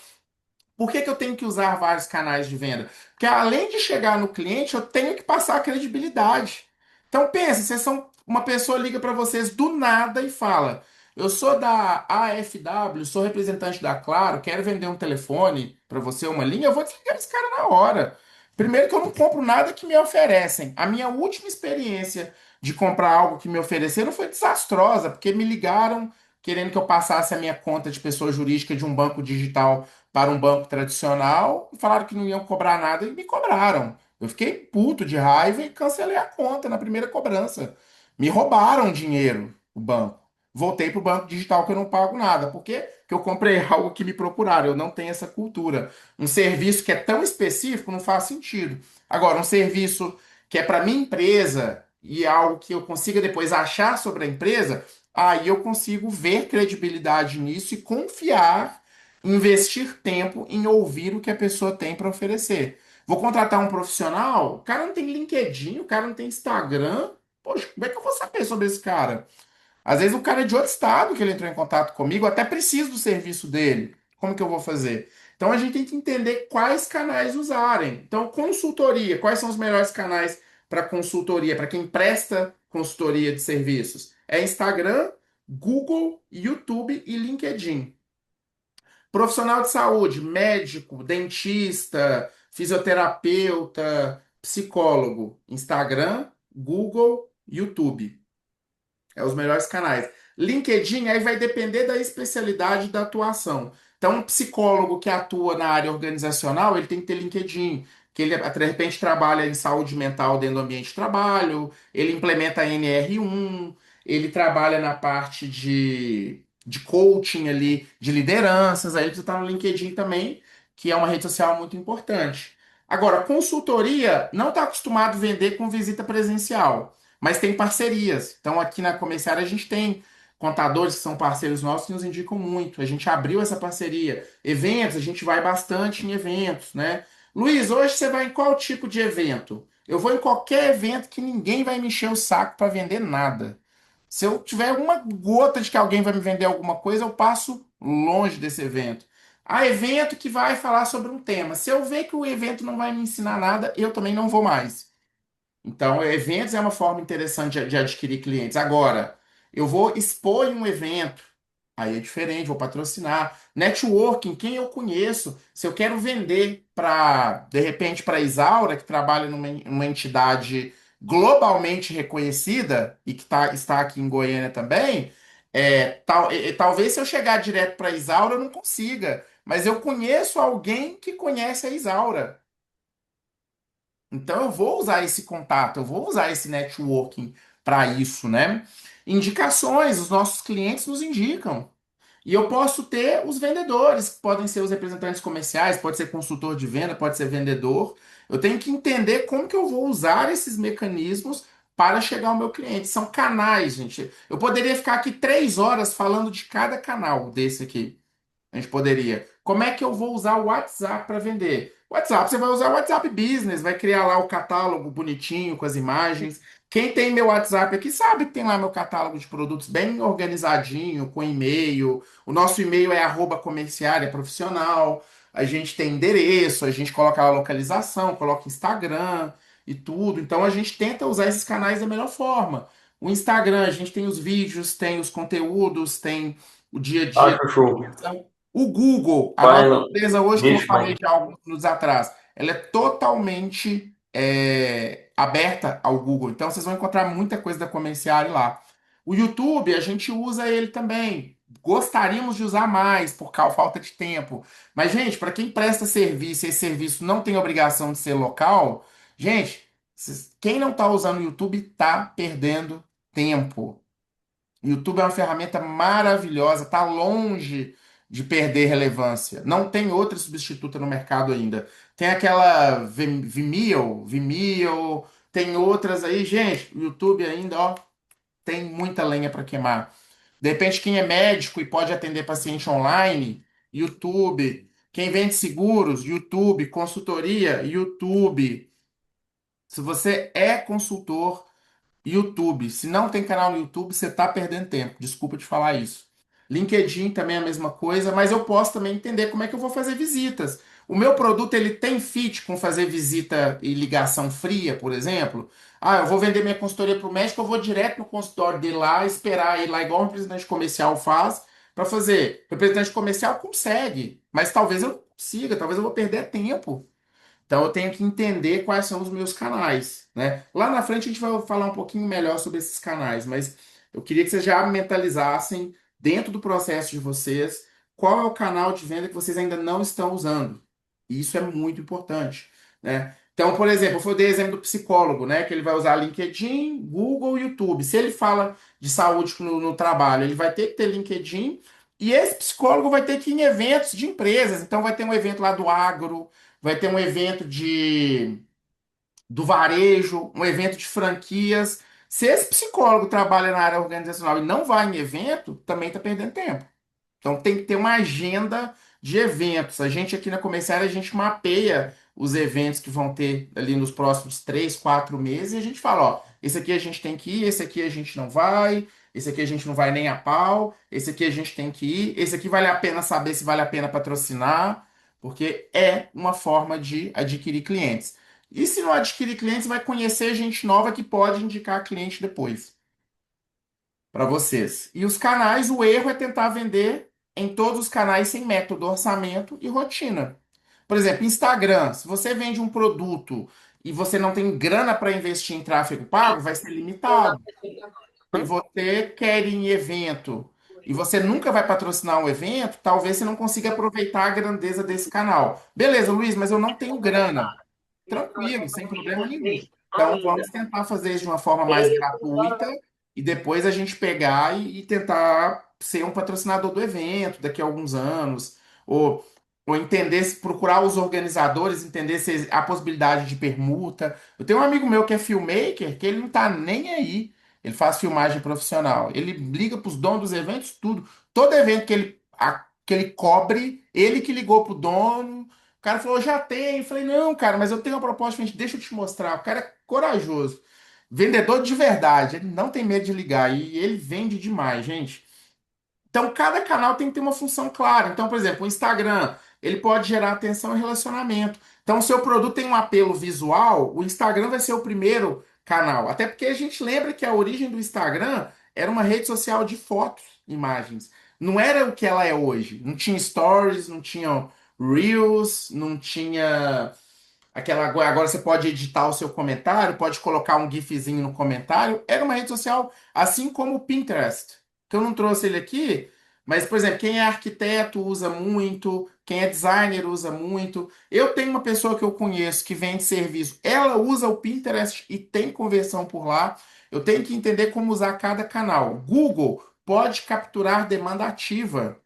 por que que eu tenho que usar vários canais de venda? Porque além de chegar no cliente, eu tenho que passar credibilidade. Então pensa, vocês são uma pessoa liga para vocês do nada e fala: "Eu sou da AFW, sou representante da Claro, quero vender um telefone para você, uma linha". Eu vou desligar esse cara na hora. Primeiro que eu não compro nada que me oferecem. A minha última experiência de comprar algo que me ofereceram foi desastrosa, porque me ligaram querendo que eu passasse a minha conta de pessoa jurídica de um banco digital para um banco tradicional, falaram que não iam cobrar nada e me cobraram. Eu fiquei puto de raiva e cancelei a conta na primeira cobrança. Me roubaram dinheiro, o banco. Voltei para o banco digital que eu não pago nada. Por quê? Porque eu comprei algo que me procuraram. Eu não tenho essa cultura. Um serviço que é tão específico não faz sentido. Agora, um serviço que é para minha empresa e é algo que eu consiga depois achar sobre a empresa, aí eu consigo ver credibilidade nisso e confiar, investir tempo em ouvir o que a pessoa tem para oferecer. Vou contratar um profissional, o cara não tem LinkedIn, o cara não tem Instagram. Poxa, como é que eu vou saber sobre esse cara? Às vezes o cara é de outro estado que ele entrou em contato comigo, eu até preciso do serviço dele. Como que eu vou fazer? Então a gente tem que entender quais canais usarem. Então, consultoria, quais são os melhores canais para consultoria, para quem presta consultoria de serviços? É Instagram, Google, YouTube e LinkedIn. Profissional de saúde, médico, dentista, fisioterapeuta, psicólogo, Instagram, Google, YouTube. É os melhores canais. LinkedIn aí vai depender da especialidade da atuação. Então, um psicólogo que atua na área organizacional, ele tem que ter LinkedIn, que ele de repente trabalha em saúde mental dentro do ambiente de trabalho, ele implementa a NR1, ele trabalha na parte de coaching ali, de lideranças, aí ele precisa estar no LinkedIn também, que é uma rede social muito importante. Agora, consultoria não está acostumado a vender com visita presencial. Mas tem parcerias. Então, aqui na Comerciária, a gente tem contadores que são parceiros nossos que nos indicam muito. A gente abriu essa parceria. Eventos, a gente vai bastante em eventos, né? Luiz, hoje você vai em qual tipo de evento? Eu vou em qualquer evento que ninguém vai me encher o saco para vender nada. Se eu tiver uma gota de que alguém vai me vender alguma coisa, eu passo longe desse evento. Há evento que vai falar sobre um tema. Se eu ver que o evento não vai me ensinar nada, eu também não vou mais. Então, eventos é uma forma interessante de adquirir clientes. Agora, eu vou expor em um evento, aí é diferente, vou patrocinar. Networking, quem eu conheço, se eu quero vender para, de repente, para a Isaura, que trabalha numa entidade globalmente reconhecida e que está aqui em Goiânia também, talvez se eu chegar direto para a Isaura eu não consiga, mas eu conheço alguém que conhece a Isaura. Então eu vou usar esse contato, eu vou usar esse networking para isso, né? Indicações, os nossos clientes nos indicam. E eu posso ter os vendedores, que podem ser os representantes comerciais, pode ser consultor de venda, pode ser vendedor. Eu tenho que entender como que eu vou usar esses mecanismos para chegar ao meu cliente. São canais, gente. Eu poderia ficar aqui 3 horas falando de cada canal desse aqui. A gente poderia. Como é que eu vou usar o WhatsApp para vender? WhatsApp, você vai usar o WhatsApp Business, vai criar lá o catálogo bonitinho com as imagens. Quem tem meu WhatsApp aqui sabe que tem lá meu catálogo de produtos bem organizadinho, com e-mail. O nosso e-mail é @comerciária profissional. A gente tem endereço, a gente coloca a localização, coloca Instagram e tudo. Então a gente tenta usar esses canais da melhor forma. O Instagram, a gente tem os vídeos, tem os conteúdos, tem o dia a dia. Acho show. O Google, a Vai nossa no empresa hoje, como eu nicho, falei mano. já alguns minutos atrás, ela é totalmente aberta ao Google. Então, vocês vão encontrar muita coisa da Comerciária lá. O YouTube, a gente usa ele também. Gostaríamos de usar mais por causa falta de tempo. Mas, gente, para quem presta serviço e esse serviço não tem obrigação de ser local, gente, quem não está usando o YouTube está perdendo tempo. O YouTube é uma ferramenta maravilhosa, está longe de perder relevância. Não tem outra substituta no mercado ainda. Tem aquela Vimeo, tem outras aí. Gente, o YouTube ainda, ó, tem muita lenha para queimar. De repente, quem é médico e pode atender paciente online, YouTube. Quem vende seguros, YouTube. Consultoria, YouTube. Se você é consultor, YouTube. Se não tem canal no YouTube, você está perdendo tempo. Desculpa te falar isso. LinkedIn também é a mesma coisa, mas eu posso também entender como é que eu vou fazer visitas. O meu produto ele tem fit com fazer visita e ligação fria, por exemplo. Ah, eu vou vender minha consultoria para o médico, eu vou direto no consultório dele lá, esperar ele lá, igual um representante comercial faz, para fazer. O representante comercial consegue, mas talvez eu não consiga, talvez eu vou perder tempo. Então eu tenho que entender quais são os meus canais, né? Lá na frente a gente vai falar um pouquinho melhor sobre esses canais, mas eu queria que vocês já mentalizassem dentro do processo de vocês qual é o canal de venda que vocês ainda não estão usando. E isso é muito importante, né? Então, por exemplo, eu dei exemplo do psicólogo, né? Que ele vai usar LinkedIn, Google, YouTube. Se ele fala de saúde no trabalho, ele vai ter que ter LinkedIn e esse psicólogo vai ter que ir em eventos de empresas. Então, vai ter um evento lá do agro, vai ter um evento do varejo, um evento de franquias. Se esse psicólogo trabalha na área organizacional e não vai em evento, também está perdendo tempo. Então tem que ter uma agenda de eventos. A gente aqui na Comerciária, a gente mapeia os eventos que vão ter ali nos próximos 3, 4 meses e a gente fala, ó, esse aqui a gente tem que ir, esse aqui a gente não vai, esse aqui a gente não vai nem a pau, esse aqui a gente tem que ir, esse aqui vale a pena saber se vale a pena patrocinar, porque é uma forma de adquirir clientes. E se não adquirir clientes, vai conhecer gente nova que pode indicar cliente depois para vocês. E os canais, o erro é tentar vender em todos os canais sem método, orçamento e rotina. Por exemplo, Instagram, se você vende um produto e você não tem grana para investir em tráfego pago, vai ser limitado. Se você quer ir em evento e você nunca vai patrocinar um evento, talvez você não consiga aproveitar a grandeza desse canal. Beleza, Luiz, mas eu não tenho grana. Tranquilo, sem problema nenhum. Então, vamos tentar fazer isso de uma forma mais gratuita e depois a gente pegar e tentar ser um patrocinador do evento daqui a alguns anos. Ou entender, procurar os organizadores, entender se a possibilidade de permuta. Eu tenho um amigo meu que é filmmaker, que ele não tá nem aí. Ele faz filmagem profissional. Ele liga para os donos dos eventos, tudo. Todo evento que ele cobre, ele que ligou pro dono. O cara falou, já tem. Eu falei, não, cara, mas eu tenho uma proposta diferente, deixa eu te mostrar. O cara é corajoso. Vendedor de verdade, ele não tem medo de ligar. E ele vende demais, gente. Então, cada canal tem que ter uma função clara. Então, por exemplo, o Instagram, ele pode gerar atenção e relacionamento. Então, se o seu produto tem um apelo visual, o Instagram vai ser o primeiro canal. Até porque a gente lembra que a origem do Instagram era uma rede social de fotos, imagens. Não era o que ela é hoje. Não tinha stories, não tinha reels, não tinha aquela agora você pode editar o seu comentário, pode colocar um gifzinho no comentário. Era uma rede social assim como o Pinterest, que eu não trouxe ele aqui, mas por exemplo, quem é arquiteto usa muito, quem é designer usa muito. Eu tenho uma pessoa que eu conheço que vende serviço, ela usa o Pinterest e tem conversão por lá. Eu tenho que entender como usar cada canal. Google pode capturar demanda ativa.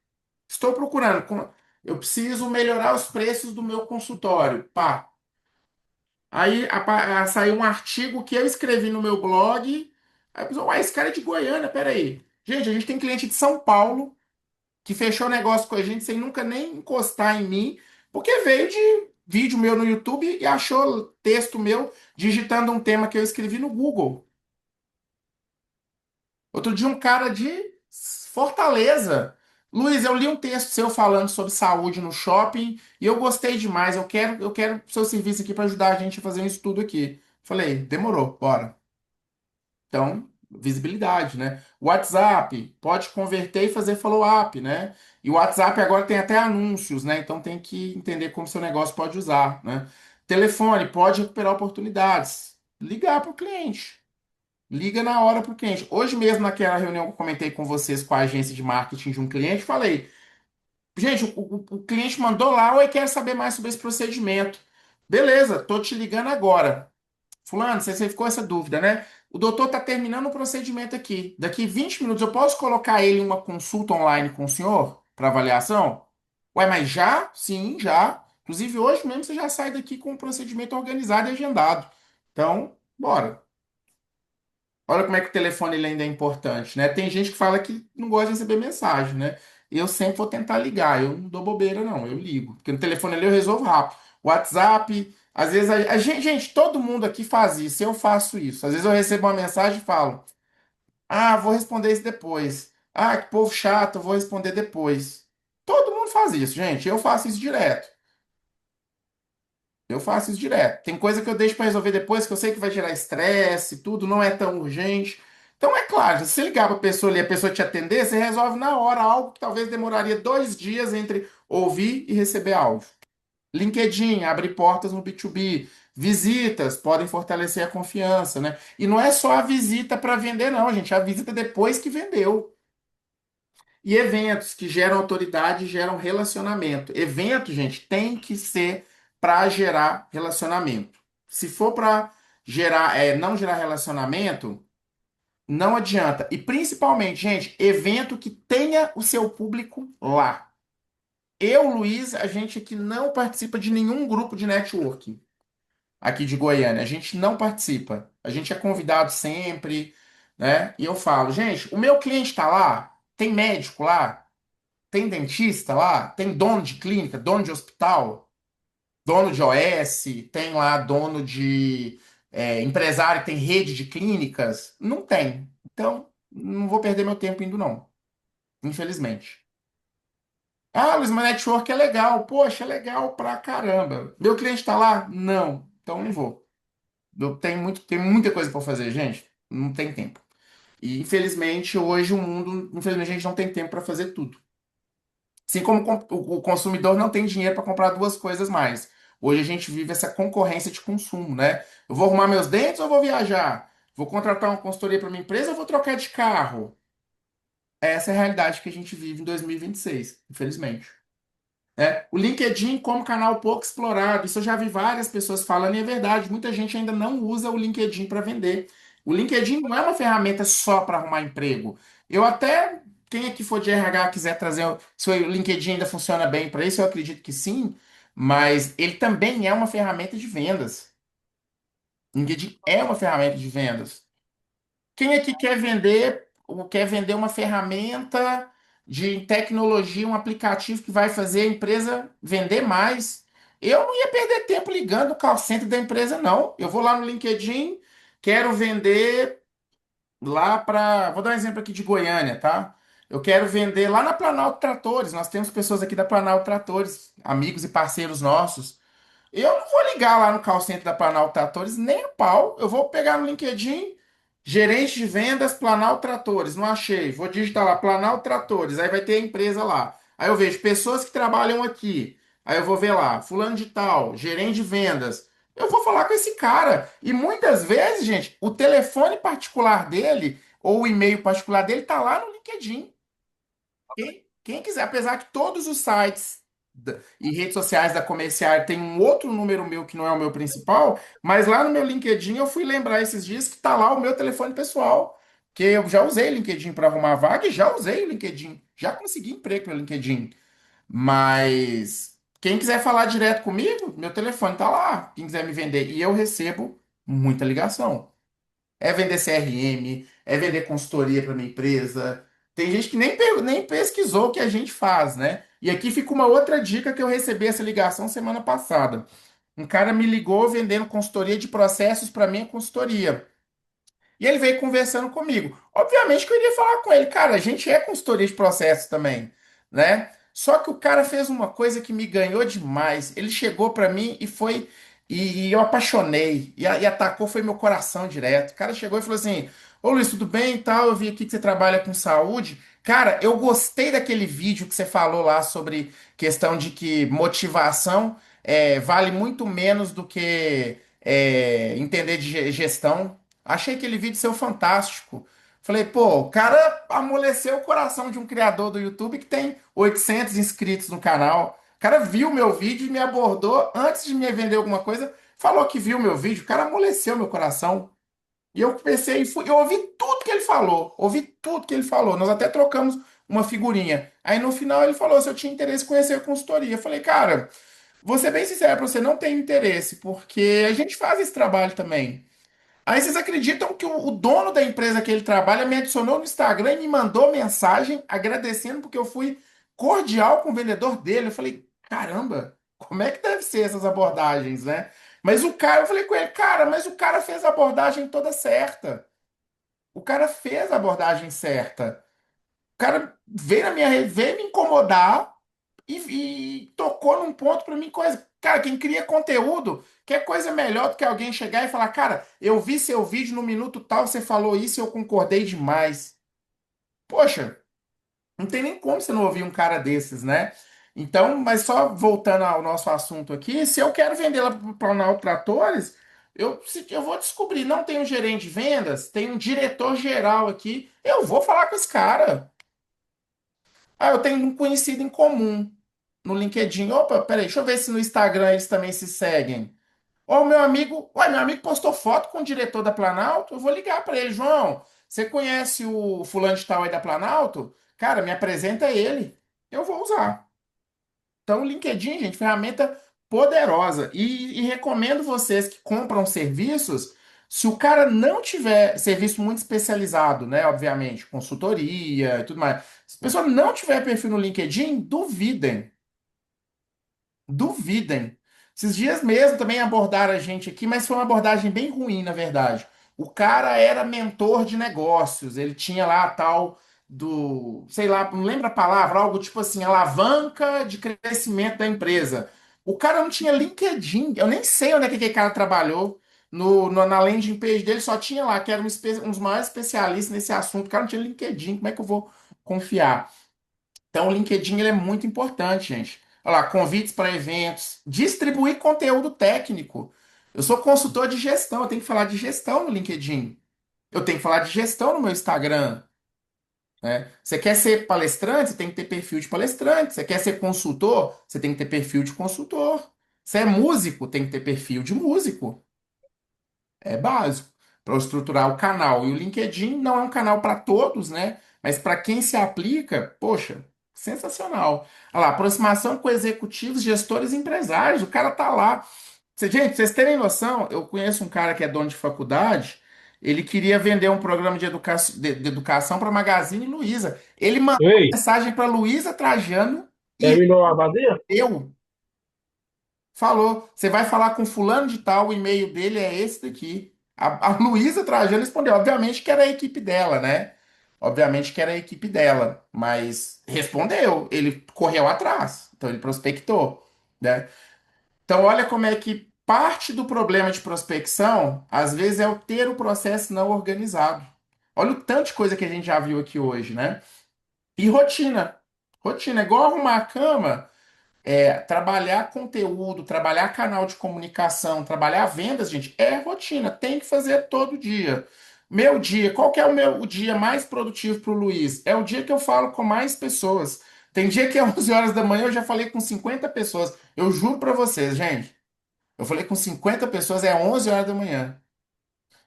Estou procurando, eu preciso melhorar os preços do meu consultório. Pá, aí saiu um artigo que eu escrevi no meu blog. Aí a pessoa, uai, esse cara é de Goiânia, peraí. Gente, a gente tem cliente de São Paulo que fechou negócio com a gente sem nunca nem encostar em mim, porque veio de vídeo meu no YouTube e achou texto meu digitando um tema que eu escrevi no Google. Outro dia, um cara de Fortaleza. Luiz, eu li um texto seu falando sobre saúde no shopping e eu gostei demais. Eu quero seu serviço aqui para ajudar a gente a fazer um estudo aqui. Falei, demorou, bora. Então, visibilidade, né? WhatsApp pode converter e fazer follow-up, né? E o WhatsApp agora tem até anúncios, né? Então tem que entender como seu negócio pode usar, né? Telefone pode recuperar oportunidades. Ligar para o cliente. Liga na hora pro cliente. Hoje mesmo, naquela reunião que eu comentei com vocês com a agência de marketing de um cliente, falei: gente, o cliente mandou lá, oi, quer saber mais sobre esse procedimento. Beleza, tô te ligando agora. Fulano, você ficou essa dúvida, né? O doutor tá terminando o procedimento aqui. Daqui 20 minutos eu posso colocar ele em uma consulta online com o senhor para avaliação? Ué, mas já? Sim, já. Inclusive, hoje mesmo você já sai daqui com o procedimento organizado e agendado. Então, bora. Olha como é que o telefone ele ainda é importante, né? Tem gente que fala que não gosta de receber mensagem, né? Eu sempre vou tentar ligar, eu não dou bobeira, não, eu ligo. Porque no telefone ali eu resolvo rápido. WhatsApp, às vezes gente, todo mundo aqui faz isso, eu faço isso. Às vezes eu recebo uma mensagem e falo, ah, vou responder isso depois. Ah, que povo chato, eu vou responder depois. Todo mundo faz isso, gente, eu faço isso direto. Eu faço isso direto. Tem coisa que eu deixo para resolver depois, que eu sei que vai gerar estresse, tudo não é tão urgente. Então, é claro, se você ligar para a pessoa ali, a pessoa te atender, você resolve na hora algo que talvez demoraria 2 dias entre ouvir e receber áudio. LinkedIn abre portas no B2B. Visitas podem fortalecer a confiança, né? E não é só a visita para vender, não, gente. A visita depois que vendeu. E eventos que geram autoridade geram relacionamento. Evento, gente, tem que ser para gerar relacionamento. Se for para gerar, não gerar relacionamento, não adianta. E principalmente, gente, evento que tenha o seu público lá. Eu, Luiz, a gente aqui não participa de nenhum grupo de networking aqui de Goiânia. A gente não participa. A gente é convidado sempre, né? E eu falo, gente, o meu cliente está lá, tem médico lá. Tem dentista lá? Tem dono de clínica, dono de hospital, dono de OS, tem lá dono de empresário que tem rede de clínicas? Não tem. Então, não vou perder meu tempo indo, não. Infelizmente. Ah, Luiz, mas network é legal. Poxa, é legal pra caramba. Meu cliente tá lá? Não. Então não vou. Eu tenho tem muita coisa pra fazer, gente. Não tem tempo. E infelizmente, hoje o mundo, infelizmente, a gente não tem tempo pra fazer tudo. Assim como o consumidor não tem dinheiro para comprar duas coisas mais. Hoje a gente vive essa concorrência de consumo, né? Eu vou arrumar meus dentes ou vou viajar? Vou contratar uma consultoria para minha empresa ou vou trocar de carro? Essa é a realidade que a gente vive em 2026, infelizmente. Né? O LinkedIn como canal pouco explorado, isso eu já vi várias pessoas falando e é verdade, muita gente ainda não usa o LinkedIn para vender. O LinkedIn não é uma ferramenta só para arrumar emprego. Eu até, quem aqui for de RH quiser trazer, se o LinkedIn ainda funciona bem para isso, eu acredito que sim, mas ele também é uma ferramenta de vendas. O LinkedIn é uma ferramenta de vendas. Quem aqui quer vender, ou quer vender uma ferramenta de tecnologia, um aplicativo que vai fazer a empresa vender mais? Eu não ia perder tempo ligando o call center da empresa, não. Eu vou lá no LinkedIn, quero vender lá para. Vou dar um exemplo aqui de Goiânia, tá? Eu quero vender lá na Planalto Tratores. Nós temos pessoas aqui da Planalto Tratores, amigos e parceiros nossos. Eu não vou ligar lá no call center da Planalto Tratores nem a pau. Eu vou pegar no LinkedIn, gerente de vendas Planalto Tratores. Não achei. Vou digitar lá Planalto Tratores. Aí vai ter a empresa lá. Aí eu vejo pessoas que trabalham aqui. Aí eu vou ver lá, fulano de tal, gerente de vendas. Eu vou falar com esse cara. E muitas vezes, gente, o telefone particular dele ou o e-mail particular dele tá lá no LinkedIn. Quem quiser, apesar que todos os sites e redes sociais da Comercial tem um outro número meu que não é o meu principal, mas lá no meu LinkedIn eu fui lembrar esses dias que tá lá o meu telefone pessoal, que eu já usei o LinkedIn para arrumar vaga e já usei o LinkedIn, já consegui emprego pelo LinkedIn. Mas quem quiser falar direto comigo, meu telefone tá lá. Quem quiser me vender e eu recebo muita ligação. É vender CRM, é vender consultoria para minha empresa. Tem gente que nem pesquisou o que a gente faz, né? E aqui fica uma outra dica que eu recebi essa ligação semana passada. Um cara me ligou vendendo consultoria de processos para minha consultoria. E ele veio conversando comigo. Obviamente que eu iria falar com ele, cara, a gente é consultoria de processo também, né? Só que o cara fez uma coisa que me ganhou demais. Ele chegou pra mim e foi e eu apaixonei e atacou foi meu coração direto. O cara chegou e falou assim: "Ô Luiz, tudo bem e tal? Eu vi aqui que você trabalha com saúde. Cara, eu gostei daquele vídeo que você falou lá sobre questão de que motivação vale muito menos do que entender de gestão. Achei aquele vídeo seu fantástico. Falei, pô, o cara amoleceu o coração de um criador do YouTube que tem 800 inscritos no canal. O cara viu meu vídeo e me abordou antes de me vender alguma coisa. Falou que viu meu vídeo. O cara amoleceu meu coração. E eu pensei, eu ouvi tudo que ele falou. Ouvi tudo que ele falou. Nós até trocamos uma figurinha. Aí no final ele falou se eu tinha interesse em conhecer a consultoria. Eu falei, cara, vou ser bem sincero pra você, não tem interesse, porque a gente faz esse trabalho também. Aí vocês acreditam que o dono da empresa que ele trabalha me adicionou no Instagram e me mandou mensagem agradecendo porque eu fui cordial com o vendedor dele. Eu falei, caramba, como é que deve ser essas abordagens, né? Mas o cara, eu falei com ele, cara, mas o cara fez a abordagem toda certa. O cara fez a abordagem certa. O cara veio na minha rede, veio me incomodar e tocou num ponto pra mim, coisa. Cara, quem cria conteúdo, quer coisa melhor do que alguém chegar e falar, cara, eu vi seu vídeo no minuto tal, você falou isso e eu concordei demais. Poxa, não tem nem como você não ouvir um cara desses, né? Então, mas só voltando ao nosso assunto aqui, se eu quero vender lá para o Planalto Tratores, eu vou descobrir, não tem um gerente de vendas, tem um diretor geral aqui, eu vou falar com esse cara. Ah, eu tenho um conhecido em comum no LinkedIn. Opa, peraí, deixa eu ver se no Instagram eles também se seguem. Ó, o meu amigo, ué, meu amigo postou foto com o diretor da Planalto. Eu vou ligar para ele, João. Você conhece o fulano de tal aí da Planalto? Cara, me apresenta ele. Eu vou usar. Então, o LinkedIn, gente, ferramenta poderosa. E recomendo vocês que compram serviços, se o cara não tiver serviço muito especializado, né? Obviamente, consultoria e tudo mais. Se a pessoa não tiver perfil no LinkedIn, duvidem. Duvidem. Esses dias mesmo também abordaram a gente aqui, mas foi uma abordagem bem ruim, na verdade. O cara era mentor de negócios, ele tinha lá a tal do, sei lá, não lembro a palavra, algo tipo assim, alavanca de crescimento da empresa. O cara não tinha LinkedIn, eu nem sei onde é que aquele cara trabalhou. Na landing page dele só tinha lá, que era um dos maiores especialistas nesse assunto. O cara não tinha LinkedIn, como é que eu vou confiar? Então, o LinkedIn ele é muito importante, gente. Olha lá, convites para eventos, distribuir conteúdo técnico. Eu sou consultor de gestão, eu tenho que falar de gestão no LinkedIn. Eu tenho que falar de gestão no meu Instagram, né? Você quer ser palestrante, você tem que ter perfil de palestrante. Você quer ser consultor, você tem que ter perfil de consultor. Você é músico, tem que ter perfil de músico. É básico para estruturar o canal. E o LinkedIn não é um canal para todos, né? Mas para quem se aplica, poxa, sensacional. Olha lá, aproximação com executivos, gestores e empresários. O cara tá lá. Gente, pra vocês terem noção, eu conheço um cara que é dono de faculdade. Ele queria vender um programa de educação para Magazine Luiza. Ele mandou Ei, mensagem para Luiza Trajano e terminou a vadia? eu falou, você vai falar com fulano de tal, o e-mail dele é esse daqui. A Luísa Trajano respondeu, obviamente que era a equipe dela, né? Obviamente que era a equipe dela, mas respondeu, ele correu atrás, então ele prospectou, né? Então olha como é que parte do problema de prospecção, às vezes, é o ter o processo não organizado. Olha o tanto de coisa que a gente já viu aqui hoje, né? E rotina. Rotina, é igual arrumar a cama. Trabalhar conteúdo, trabalhar canal de comunicação, trabalhar vendas, gente, é rotina, tem que fazer todo dia. Meu dia, qual que é o dia mais produtivo para o Luiz? É o dia que eu falo com mais pessoas. Tem dia que é 11 horas da manhã, eu já falei com 50 pessoas. Eu juro para vocês, gente. Eu falei com 50 pessoas, é 11 horas da manhã.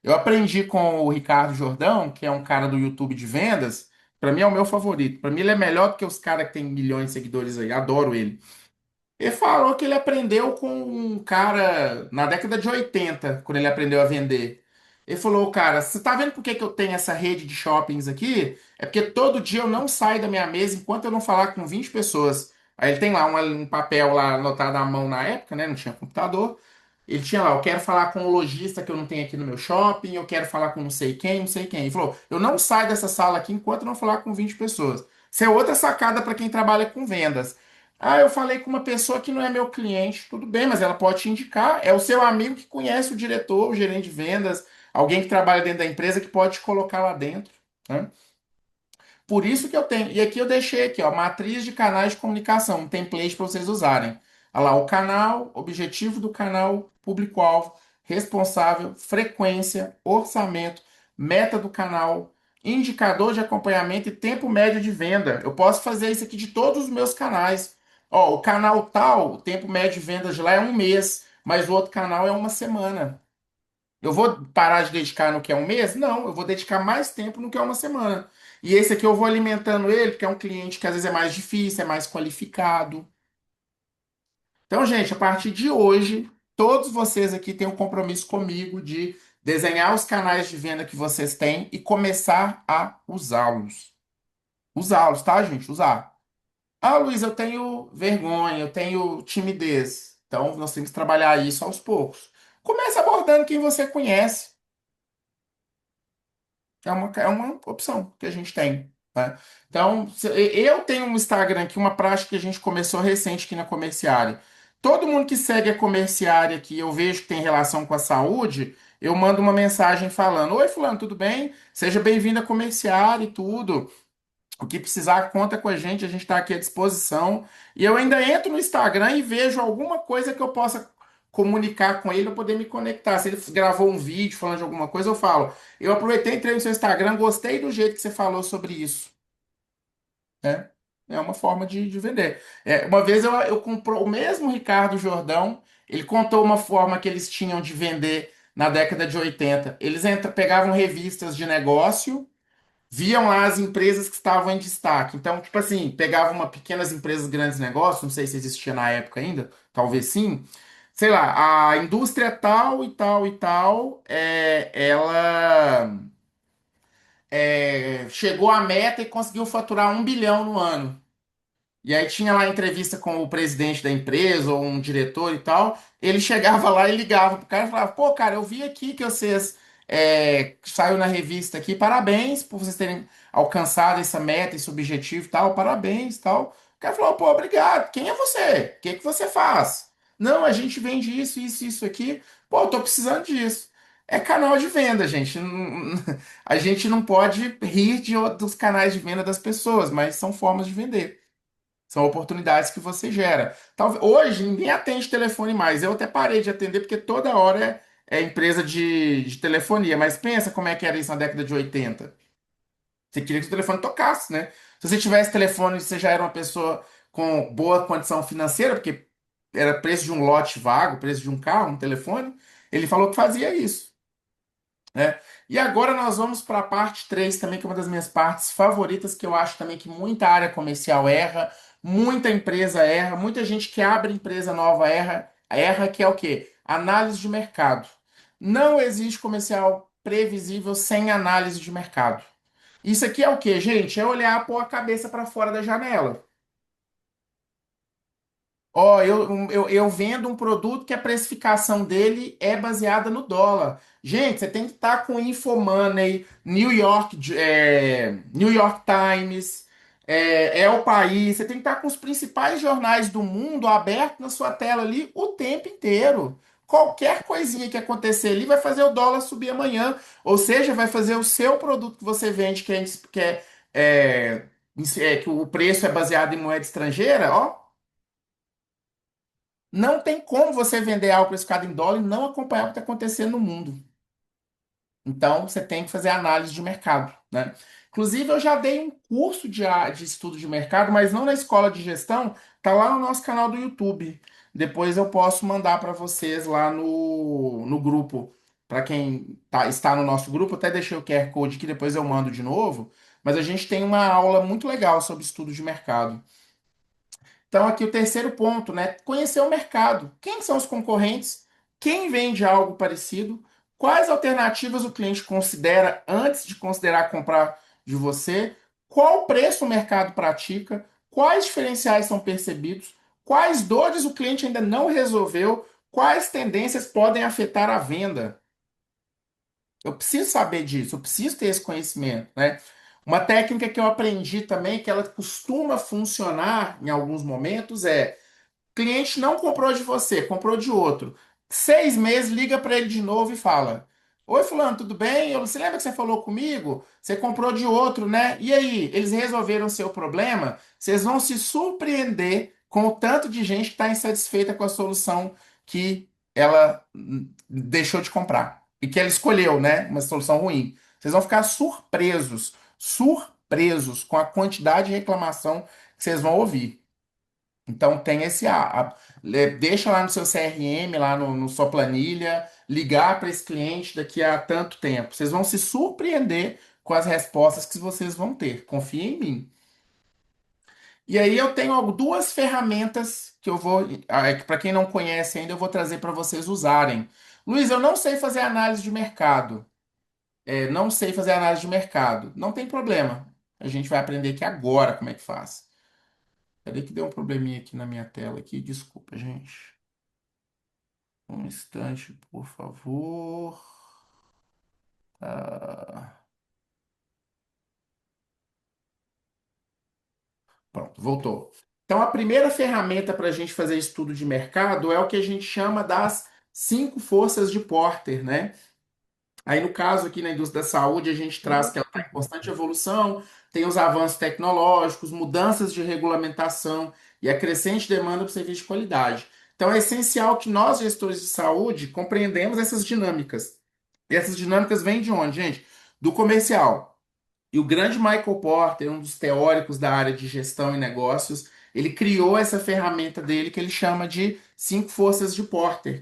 Eu aprendi com o Ricardo Jordão, que é um cara do YouTube de vendas. Para mim é o meu favorito. Para mim ele é melhor do que os caras que têm milhões de seguidores aí. Adoro ele. Ele falou que ele aprendeu com um cara na década de 80 quando ele aprendeu a vender. Ele falou, cara, você tá vendo por que que eu tenho essa rede de shoppings aqui? É porque todo dia eu não saio da minha mesa enquanto eu não falar com 20 pessoas. Aí ele tem lá um papel lá anotado à mão na época, né? Não tinha computador. Ele tinha lá, eu quero falar com o lojista que eu não tenho aqui no meu shopping, eu quero falar com não sei quem, não sei quem. Ele falou, eu não saio dessa sala aqui enquanto eu não falar com 20 pessoas. Isso é outra sacada para quem trabalha com vendas. Ah, eu falei com uma pessoa que não é meu cliente. Tudo bem, mas ela pode te indicar. É o seu amigo que conhece o diretor, o gerente de vendas, alguém que trabalha dentro da empresa que pode te colocar lá dentro, né? Por isso que eu tenho. E aqui eu deixei aqui, ó, matriz de canais de comunicação, um template para vocês usarem. Olha lá, o canal, objetivo do canal, público-alvo, responsável, frequência, orçamento, meta do canal, indicador de acompanhamento e tempo médio de venda. Eu posso fazer isso aqui de todos os meus canais. Ó, o canal tal, o tempo médio de venda de lá é um mês, mas o outro canal é uma semana. Eu vou parar de dedicar no que é um mês? Não, eu vou dedicar mais tempo no que é uma semana. E esse aqui eu vou alimentando ele, porque é um cliente que às vezes é mais difícil, é mais qualificado. Então, gente, a partir de hoje, todos vocês aqui têm um compromisso comigo de desenhar os canais de venda que vocês têm e começar a usá-los. Usá-los, tá, gente? Usar. Ah, Luiz, eu tenho vergonha, eu tenho timidez. Então, nós temos que trabalhar isso aos poucos. Comece abordando quem você conhece. É uma opção que a gente tem, né? Então, eu tenho um Instagram aqui, uma prática que a gente começou recente aqui na Comerciária. Todo mundo que segue a Comerciária aqui, eu vejo que tem relação com a saúde, eu mando uma mensagem falando: Oi, fulano, tudo bem? Seja bem-vindo à Comerciária e tudo. O que precisar, conta com a gente está aqui à disposição. E eu ainda entro no Instagram e vejo alguma coisa que eu possa comunicar com ele para poder me conectar. Se ele gravou um vídeo falando de alguma coisa, eu falo. Eu aproveitei, entrei no seu Instagram, gostei do jeito que você falou sobre isso, né? É uma forma de vender. Uma vez eu comprou o mesmo Ricardo Jordão, ele contou uma forma que eles tinham de vender na década de 80. Eles pegavam revistas de negócio, viam lá as empresas que estavam em destaque. Então, tipo assim, pegavam uma pequenas empresas, grandes negócios, não sei se existia na época ainda, talvez sim. Sei lá, a indústria tal e tal e tal, ela chegou à meta e conseguiu faturar 1 bilhão no ano. E aí tinha lá a entrevista com o presidente da empresa ou um diretor e tal. Ele chegava lá e ligava pro cara e falava: Pô, cara, eu vi aqui que vocês saiu na revista aqui. Parabéns por vocês terem alcançado essa meta, esse objetivo e tal. Parabéns e tal. O cara falou: Pô, obrigado. Quem é você? O que que você faz? Não, a gente vende isso, isso, isso aqui. Pô, eu tô precisando disso. É canal de venda, gente. A gente não pode rir dos canais de venda das pessoas, mas são formas de vender. São oportunidades que você gera. Hoje ninguém atende telefone mais. Eu até parei de atender porque toda hora é empresa de telefonia. Mas pensa como é que era isso na década de 80. Você queria que o telefone tocasse, né? Se você tivesse telefone, você já era uma pessoa com boa condição financeira, porque era preço de um lote vago, preço de um carro, um telefone. Ele falou que fazia isso, né? E agora nós vamos para a parte 3 também, que é uma das minhas partes favoritas, que eu acho também que muita área comercial erra, muita empresa erra, muita gente que abre empresa nova erra, que é o quê? Análise de mercado. Não existe comercial previsível sem análise de mercado. Isso aqui é o quê, gente? É olhar, pôr a cabeça para fora da janela. Ó, eu vendo um produto que a precificação dele é baseada no dólar. Gente, você tem que estar com Infomoney, New York Times, é o País. Você tem que estar com os principais jornais do mundo aberto na sua tela ali o tempo inteiro. Qualquer coisinha que acontecer ali vai fazer o dólar subir amanhã. Ou seja, vai fazer o seu produto que você vende, é, que o preço é baseado em moeda estrangeira, ó. Não tem como você vender algo precificado em dólar e não acompanhar o que está acontecendo no mundo. Então, você tem que fazer análise de mercado, né? Inclusive, eu já dei um curso de estudo de mercado, mas não na escola de gestão, tá lá no nosso canal do YouTube. Depois eu posso mandar para vocês lá no grupo. Para quem está no nosso grupo, até deixei o QR Code aqui, depois eu mando de novo. Mas a gente tem uma aula muito legal sobre estudo de mercado. Então, aqui o terceiro ponto, né? Conhecer o mercado. Quem são os concorrentes? Quem vende algo parecido? Quais alternativas o cliente considera antes de considerar comprar de você? Qual preço o mercado pratica? Quais diferenciais são percebidos? Quais dores o cliente ainda não resolveu? Quais tendências podem afetar a venda? Eu preciso saber disso, eu preciso ter esse conhecimento, né? Uma técnica que eu aprendi também, que ela costuma funcionar em alguns momentos, é cliente não comprou de você, comprou de outro. 6 meses, liga para ele de novo e fala: Oi, Fulano, tudo bem? Você lembra que você falou comigo? Você comprou de outro, né? E aí, eles resolveram o seu problema? Vocês vão se surpreender com o tanto de gente que está insatisfeita com a solução que ela deixou de comprar e que ela escolheu, né? Uma solução ruim. Vocês vão ficar surpresos, surpresos com a quantidade de reclamação que vocês vão ouvir. Então tem deixa lá no seu CRM, lá no sua planilha, ligar para esse cliente daqui a tanto tempo. Vocês vão se surpreender com as respostas que vocês vão ter. Confia em mim. E aí eu tenho duas ferramentas que eu vou, para quem não conhece ainda, eu vou trazer para vocês usarem. Luiz, eu não sei fazer análise de mercado. Não sei fazer análise de mercado. Não tem problema. A gente vai aprender aqui agora como é que faz. Peraí que deu um probleminha aqui na minha tela aqui. Desculpa, gente. Um instante, por favor. Ah, pronto, voltou. Então, a primeira ferramenta para a gente fazer estudo de mercado é o que a gente chama das 5 forças de Porter, né? Aí, no caso aqui na indústria da saúde, a gente traz que ela está em constante evolução, tem os avanços tecnológicos, mudanças de regulamentação e a crescente demanda por serviço de qualidade. Então, é essencial que nós, gestores de saúde, compreendamos essas dinâmicas. E essas dinâmicas vêm de onde, gente? Do comercial. E o grande Michael Porter, um dos teóricos da área de gestão e negócios, ele criou essa ferramenta dele que ele chama de 5 forças de Porter,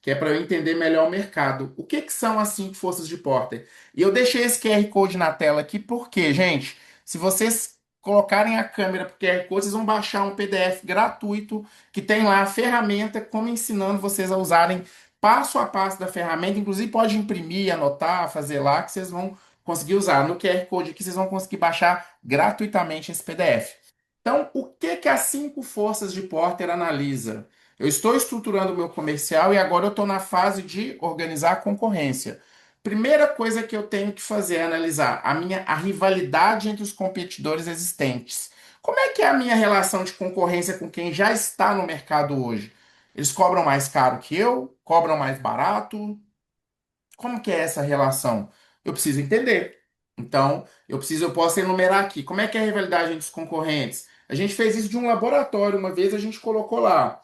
que é para eu entender melhor o mercado. O que são as 5 forças de Porter? E eu deixei esse QR Code na tela aqui porque, gente, se vocês colocarem a câmera para o QR Code, vocês vão baixar um PDF gratuito que tem lá a ferramenta, como ensinando vocês a usarem passo a passo da ferramenta. Inclusive pode imprimir, anotar, fazer lá, que vocês vão conseguir usar. No QR Code aqui, vocês vão conseguir baixar gratuitamente esse PDF. Então, o que as 5 forças de Porter analisa? Eu estou estruturando o meu comercial e agora eu estou na fase de organizar a concorrência. Primeira coisa que eu tenho que fazer é analisar a rivalidade entre os competidores existentes. Como é que é a minha relação de concorrência com quem já está no mercado hoje? Eles cobram mais caro que eu? Cobram mais barato? Como que é essa relação? Eu preciso entender. Então, eu posso enumerar aqui. Como é que é a rivalidade entre os concorrentes? A gente fez isso de um laboratório. Uma vez a gente colocou lá.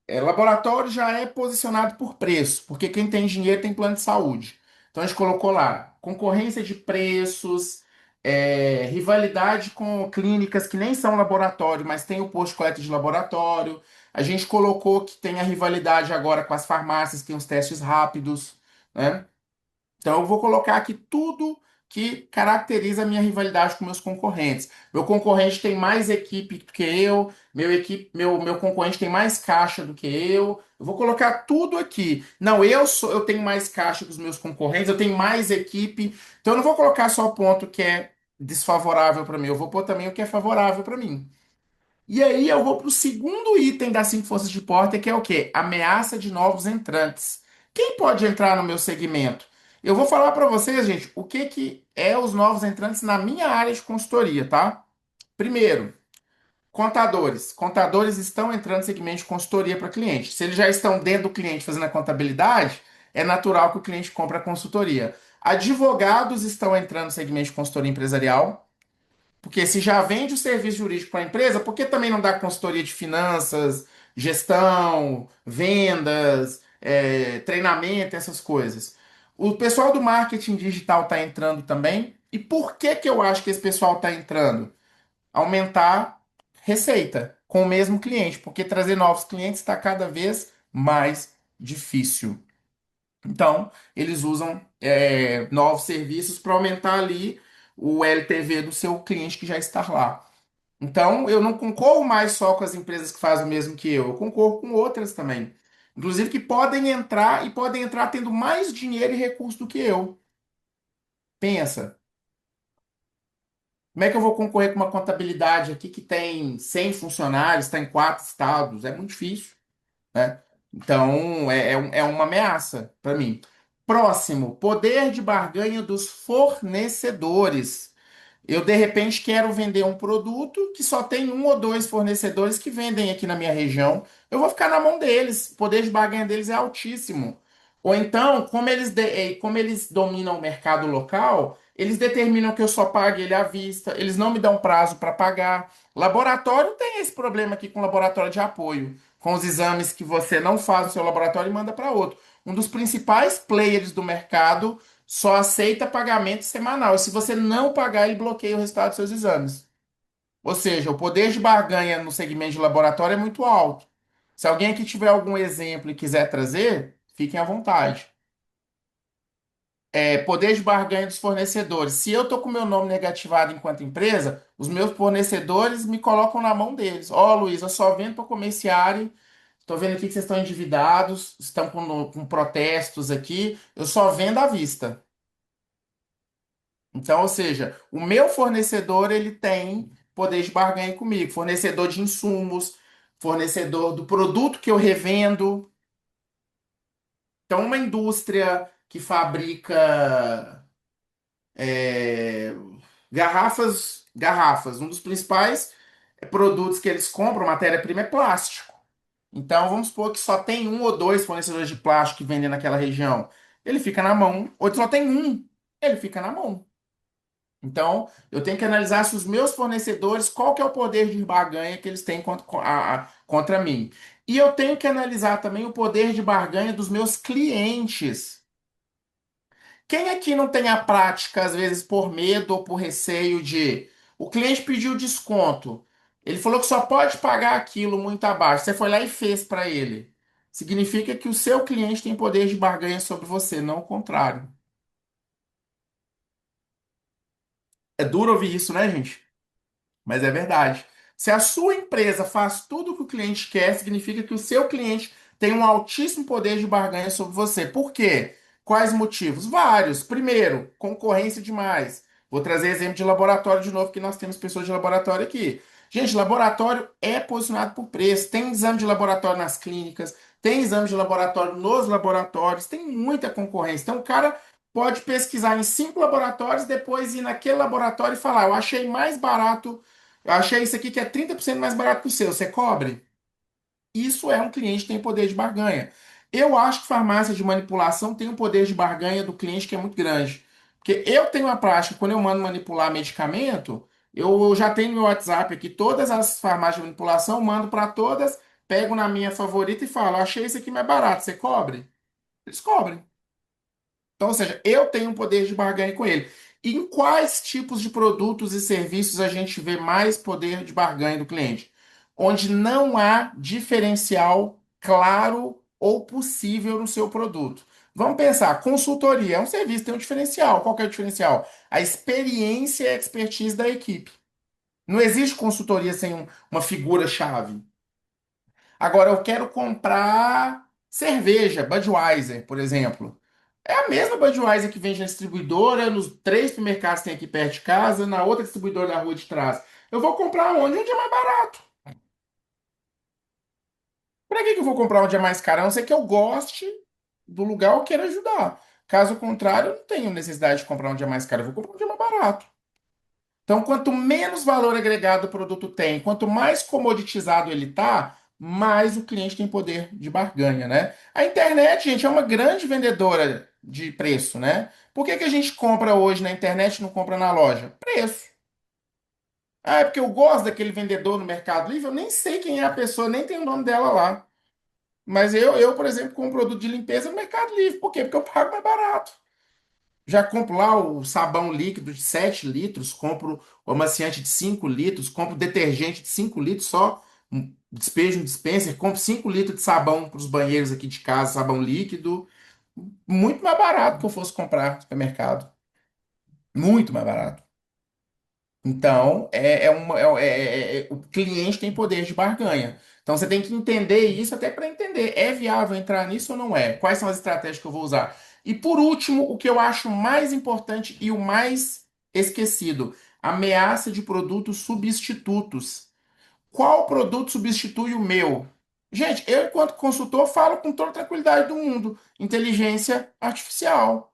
Laboratório já é posicionado por preço, porque quem tem dinheiro tem plano de saúde. Então a gente colocou lá concorrência de preços, rivalidade com clínicas que nem são laboratório, mas tem o posto de coleta de laboratório. A gente colocou que tem a rivalidade agora com as farmácias, que tem os testes rápidos, né? Então, eu vou colocar aqui tudo que caracteriza a minha rivalidade com meus concorrentes. Meu concorrente tem mais equipe do que eu, meu concorrente tem mais caixa do que eu. Eu vou colocar tudo aqui. Não, eu tenho mais caixa que os meus concorrentes, eu tenho mais equipe. Então, eu não vou colocar só o ponto que é desfavorável para mim, eu vou pôr também o que é favorável para mim. E aí eu vou para o segundo item das cinco forças de Porter, que é o quê? Ameaça de novos entrantes. Quem pode entrar no meu segmento? Eu vou falar para vocês, gente, o que que é os novos entrantes na minha área de consultoria, tá? Primeiro, contadores. Contadores estão entrando no segmento de consultoria para cliente. Se eles já estão dentro do cliente fazendo a contabilidade, é natural que o cliente compre a consultoria. Advogados estão entrando no segmento de consultoria empresarial. Porque se já vende o serviço jurídico para a empresa, por que também não dá consultoria de finanças, gestão, vendas, treinamento, essas coisas? O pessoal do marketing digital está entrando também. E por que que eu acho que esse pessoal está entrando? Aumentar receita com o mesmo cliente, porque trazer novos clientes está cada vez mais difícil. Então, eles usam novos serviços para aumentar ali o LTV do seu cliente que já está lá. Então, eu não concorro mais só com as empresas que fazem o mesmo que eu concorro com outras também. Inclusive que podem entrar e podem entrar tendo mais dinheiro e recurso do que eu. Pensa, como é que eu vou concorrer com uma contabilidade aqui que tem 100 funcionários, está em quatro estados? É muito difícil, né? Então, é uma ameaça para mim. Próximo, poder de barganha dos fornecedores. Eu, de repente, quero vender um produto que só tem um ou dois fornecedores que vendem aqui na minha região. Eu vou ficar na mão deles. O poder de barganha deles é altíssimo. Ou então, como eles dominam o mercado local, eles determinam que eu só pague ele à vista, eles não me dão prazo para pagar. Laboratório tem esse problema aqui com laboratório de apoio, com os exames que você não faz no seu laboratório e manda para outro. Um dos principais players do mercado só aceita pagamento semanal. E se você não pagar, ele bloqueia o resultado dos seus exames. Ou seja, o poder de barganha no segmento de laboratório é muito alto. Se alguém aqui tiver algum exemplo e quiser trazer, fiquem à vontade. Poder de barganha dos fornecedores. Se eu estou com meu nome negativado enquanto empresa, os meus fornecedores me colocam na mão deles. Ó, Luiz, eu só vendo para comerciário. Estou vendo aqui que vocês estão endividados, estão com protestos aqui. Eu só vendo à vista. Então, ou seja, o meu fornecedor ele tem poder de barganha comigo, fornecedor de insumos, fornecedor do produto que eu revendo. Então, uma indústria que fabrica é, garrafas, um dos principais produtos que eles compram, matéria-prima, é plástico. Então, vamos supor que só tem um ou dois fornecedores de plástico que vendem naquela região. Ele fica na mão, ou só tem um, ele fica na mão. Então, eu tenho que analisar se os meus fornecedores, qual que é o poder de barganha que eles têm contra mim. E eu tenho que analisar também o poder de barganha dos meus clientes. Quem aqui não tem a prática, às vezes por medo ou por receio de o cliente pediu desconto, ele falou que só pode pagar aquilo muito abaixo, você foi lá e fez para ele. Significa que o seu cliente tem poder de barganha sobre você, não o contrário. É duro ouvir isso, né, gente? Mas é verdade. Se a sua empresa faz tudo o que o cliente quer, significa que o seu cliente tem um altíssimo poder de barganha sobre você. Por quê? Quais motivos? Vários. Primeiro, concorrência demais. Vou trazer exemplo de laboratório de novo, que nós temos pessoas de laboratório aqui. Gente, laboratório é posicionado por preço. Tem exame de laboratório nas clínicas, tem exame de laboratório nos laboratórios, tem muita concorrência. Então, o cara pode pesquisar em cinco laboratórios, depois ir naquele laboratório e falar: eu achei mais barato, eu achei isso aqui que é 30% mais barato que o seu, você cobre? Isso é um cliente que tem poder de barganha. Eu acho que farmácia de manipulação tem um poder de barganha do cliente que é muito grande. Porque eu tenho uma prática, quando eu mando manipular medicamento, eu já tenho no meu WhatsApp aqui todas as farmácias de manipulação, mando para todas, pego na minha favorita e falo: achei isso aqui mais barato, você cobre? Eles cobrem. Então, ou seja, eu tenho um poder de barganha com ele. E em quais tipos de produtos e serviços a gente vê mais poder de barganha do cliente? Onde não há diferencial claro ou possível no seu produto. Vamos pensar, consultoria é um serviço, tem um diferencial. Qual que é o diferencial? A experiência e a expertise da equipe. Não existe consultoria sem uma figura-chave. Agora, eu quero comprar cerveja, Budweiser, por exemplo. É a mesma Budweiser que vende na distribuidora, nos três supermercados que tem aqui perto de casa, na outra distribuidora da rua de trás. Eu vou comprar onde? Onde é mais barato. Para que que eu vou comprar onde é mais caro? A não ser que eu goste do lugar ou queira ajudar. Caso contrário, eu não tenho necessidade de comprar onde é mais caro, eu vou comprar onde é mais barato. Então, quanto menos valor agregado o produto tem, quanto mais comoditizado ele está, mais o cliente tem poder de barganha, né? A internet, gente, é uma grande vendedora de preço, né? Por que que a gente compra hoje na internet e não compra na loja? Preço. Ah, é porque eu gosto daquele vendedor no Mercado Livre, eu nem sei quem é a pessoa, nem tem o nome dela lá. Mas por exemplo, compro um produto de limpeza no Mercado Livre. Por quê? Porque eu pago mais barato. Já compro lá o sabão líquido de 7 litros, compro o amaciante de 5 litros, compro detergente de 5 litros só, despejo um dispenser, compro 5 litros de sabão para os banheiros aqui de casa, sabão líquido. Muito mais barato que eu fosse comprar no supermercado. Muito mais barato. Então, o cliente tem poder de barganha. Então, você tem que entender isso até para entender. É viável entrar nisso ou não é? Quais são as estratégias que eu vou usar? E por último, o que eu acho mais importante e o mais esquecido: ameaça de produtos substitutos. Qual produto substitui o meu? Gente, eu, enquanto consultor, falo com toda a tranquilidade do mundo: inteligência artificial.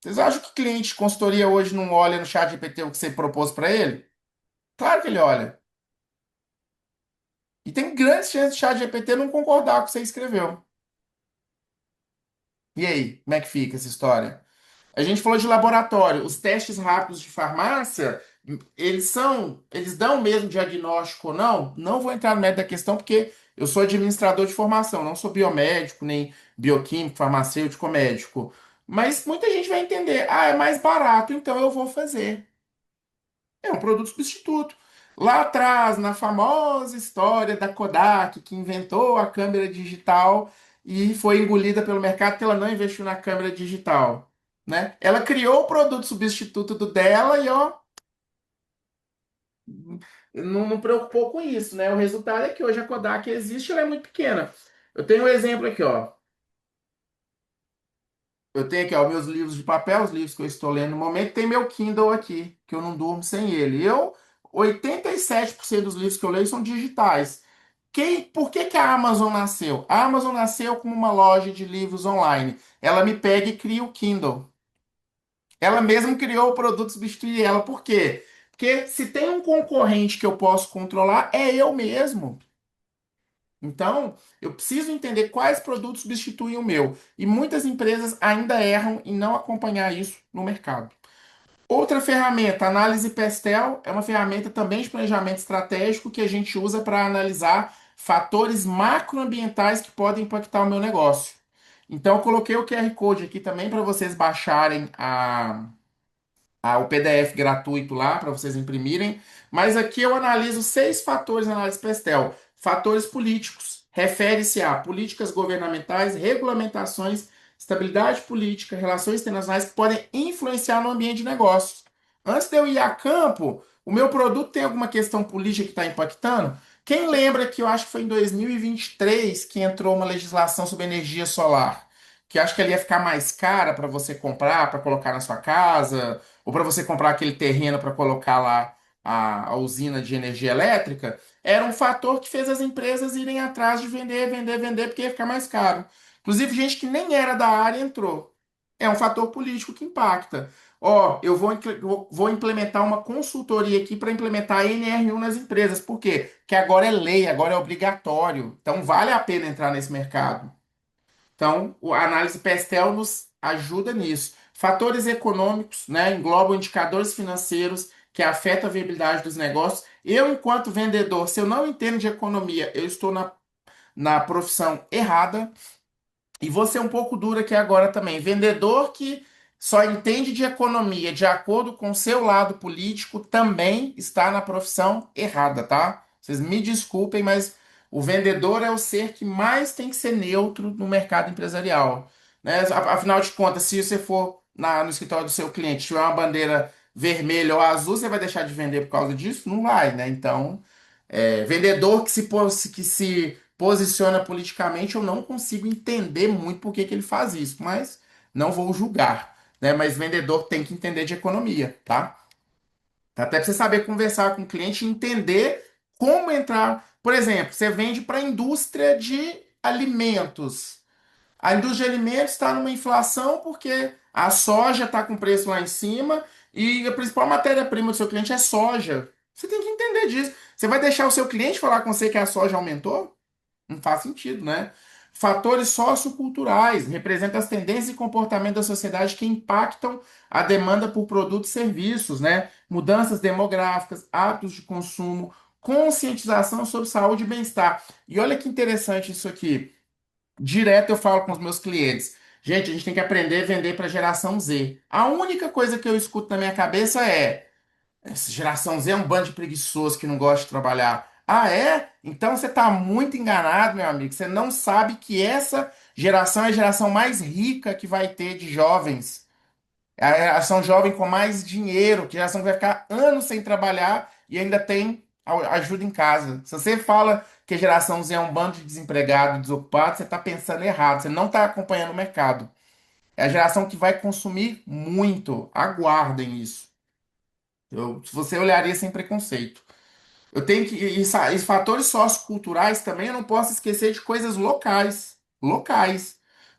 Vocês acham que cliente de consultoria hoje não olha no chat GPT o que você propôs para ele? Claro que ele olha. E tem grandes chances de chat GPT não concordar com o que você escreveu. E aí, como é que fica essa história? A gente falou de laboratório. Os testes rápidos de farmácia, eles dão o mesmo diagnóstico ou não? Não vou entrar no mérito da questão porque eu sou administrador de formação, não sou biomédico, nem bioquímico, farmacêutico, médico. Mas muita gente vai entender, ah, é mais barato, então eu vou fazer. É um produto substituto. Lá atrás, na famosa história da Kodak, que inventou a câmera digital e foi engolida pelo mercado porque ela não investiu na câmera digital, né? Ela criou o produto substituto do dela e ó, não preocupou com isso, né? O resultado é que hoje a Kodak existe, ela é muito pequena. Eu tenho um exemplo aqui, ó. Eu tenho aqui, ó, meus livros de papel, os livros que eu estou lendo no momento, tem meu Kindle aqui, que eu não durmo sem ele. 87% dos livros que eu leio são digitais. Por que que a Amazon nasceu? A Amazon nasceu como uma loja de livros online. Ela me pega e cria o Kindle. Ela mesma criou o produto substituir ela. Por quê? Porque se tem um concorrente que eu posso controlar, é eu mesmo. Então, eu preciso entender quais produtos substituem o meu. E muitas empresas ainda erram em não acompanhar isso no mercado. Outra ferramenta, análise Pestel, é uma ferramenta também de planejamento estratégico que a gente usa para analisar fatores macroambientais que podem impactar o meu negócio. Então, eu coloquei o QR Code aqui também para vocês baixarem o PDF gratuito lá para vocês imprimirem. Mas aqui eu analiso 6 fatores na análise Pestel. Fatores políticos. Refere-se a políticas governamentais, regulamentações, estabilidade política, relações internacionais que podem influenciar no ambiente de negócios. Antes de eu ir a campo, o meu produto tem alguma questão política que está impactando? Quem lembra que eu acho que foi em 2023 que entrou uma legislação sobre energia solar? Que acho que ela ia ficar mais cara para você comprar, para colocar na sua casa, ou para você comprar aquele terreno para colocar lá a usina de energia elétrica, era um fator que fez as empresas irem atrás de vender, vender, vender, porque ia ficar mais caro. Inclusive, gente que nem era da área entrou. É um fator político que impacta. Ó, eu vou implementar uma consultoria aqui para implementar a NR1 nas empresas. Por quê? Porque agora é lei, agora é obrigatório. Então, vale a pena entrar nesse mercado. Então, a análise Pestel nos ajuda nisso. Fatores econômicos, né, englobam indicadores financeiros que afetam a viabilidade dos negócios. Eu, enquanto vendedor, se eu não entendo de economia, eu estou na profissão errada. E vou ser um pouco dura aqui agora também. Vendedor que só entende de economia de acordo com o seu lado político também está na profissão errada, tá? Vocês me desculpem, mas o vendedor é o ser que mais tem que ser neutro no mercado empresarial, né? Afinal de contas, se você for no escritório do seu cliente, tiver uma bandeira vermelha ou azul, você vai deixar de vender por causa disso? Não vai, né? Então, vendedor que se posiciona politicamente, eu não consigo entender muito por que que ele faz isso, mas não vou julgar, né? Mas vendedor tem que entender de economia, tá? Até para você saber conversar com o cliente e entender como entrar. Por exemplo, você vende para a indústria de alimentos. A indústria de alimentos está numa inflação porque a soja está com preço lá em cima e a principal matéria-prima do seu cliente é soja. Você tem que entender disso. Você vai deixar o seu cliente falar com você que a soja aumentou? Não faz sentido, né? Fatores socioculturais representam as tendências e comportamento da sociedade que impactam a demanda por produtos e serviços, né? Mudanças demográficas, hábitos de consumo, conscientização sobre saúde e bem-estar. E olha que interessante isso aqui. Direto eu falo com os meus clientes. Gente, a gente tem que aprender a vender para a geração Z. A única coisa que eu escuto na minha cabeça é: essa geração Z é um bando de preguiçoso que não gosta de trabalhar. Ah, é? Então você está muito enganado, meu amigo. Você não sabe que essa geração é a geração mais rica que vai ter de jovens. É a geração jovem com mais dinheiro, que geração que vai ficar anos sem trabalhar e ainda tem ajuda em casa. Se você fala que a geração Z é um bando de desempregado, desocupado, você está pensando errado. Você não está acompanhando o mercado. É a geração que vai consumir muito. Aguardem isso. Você olharia sem preconceito. Eu tenho que. E fatores socioculturais também, eu não posso esquecer de coisas locais. Locais.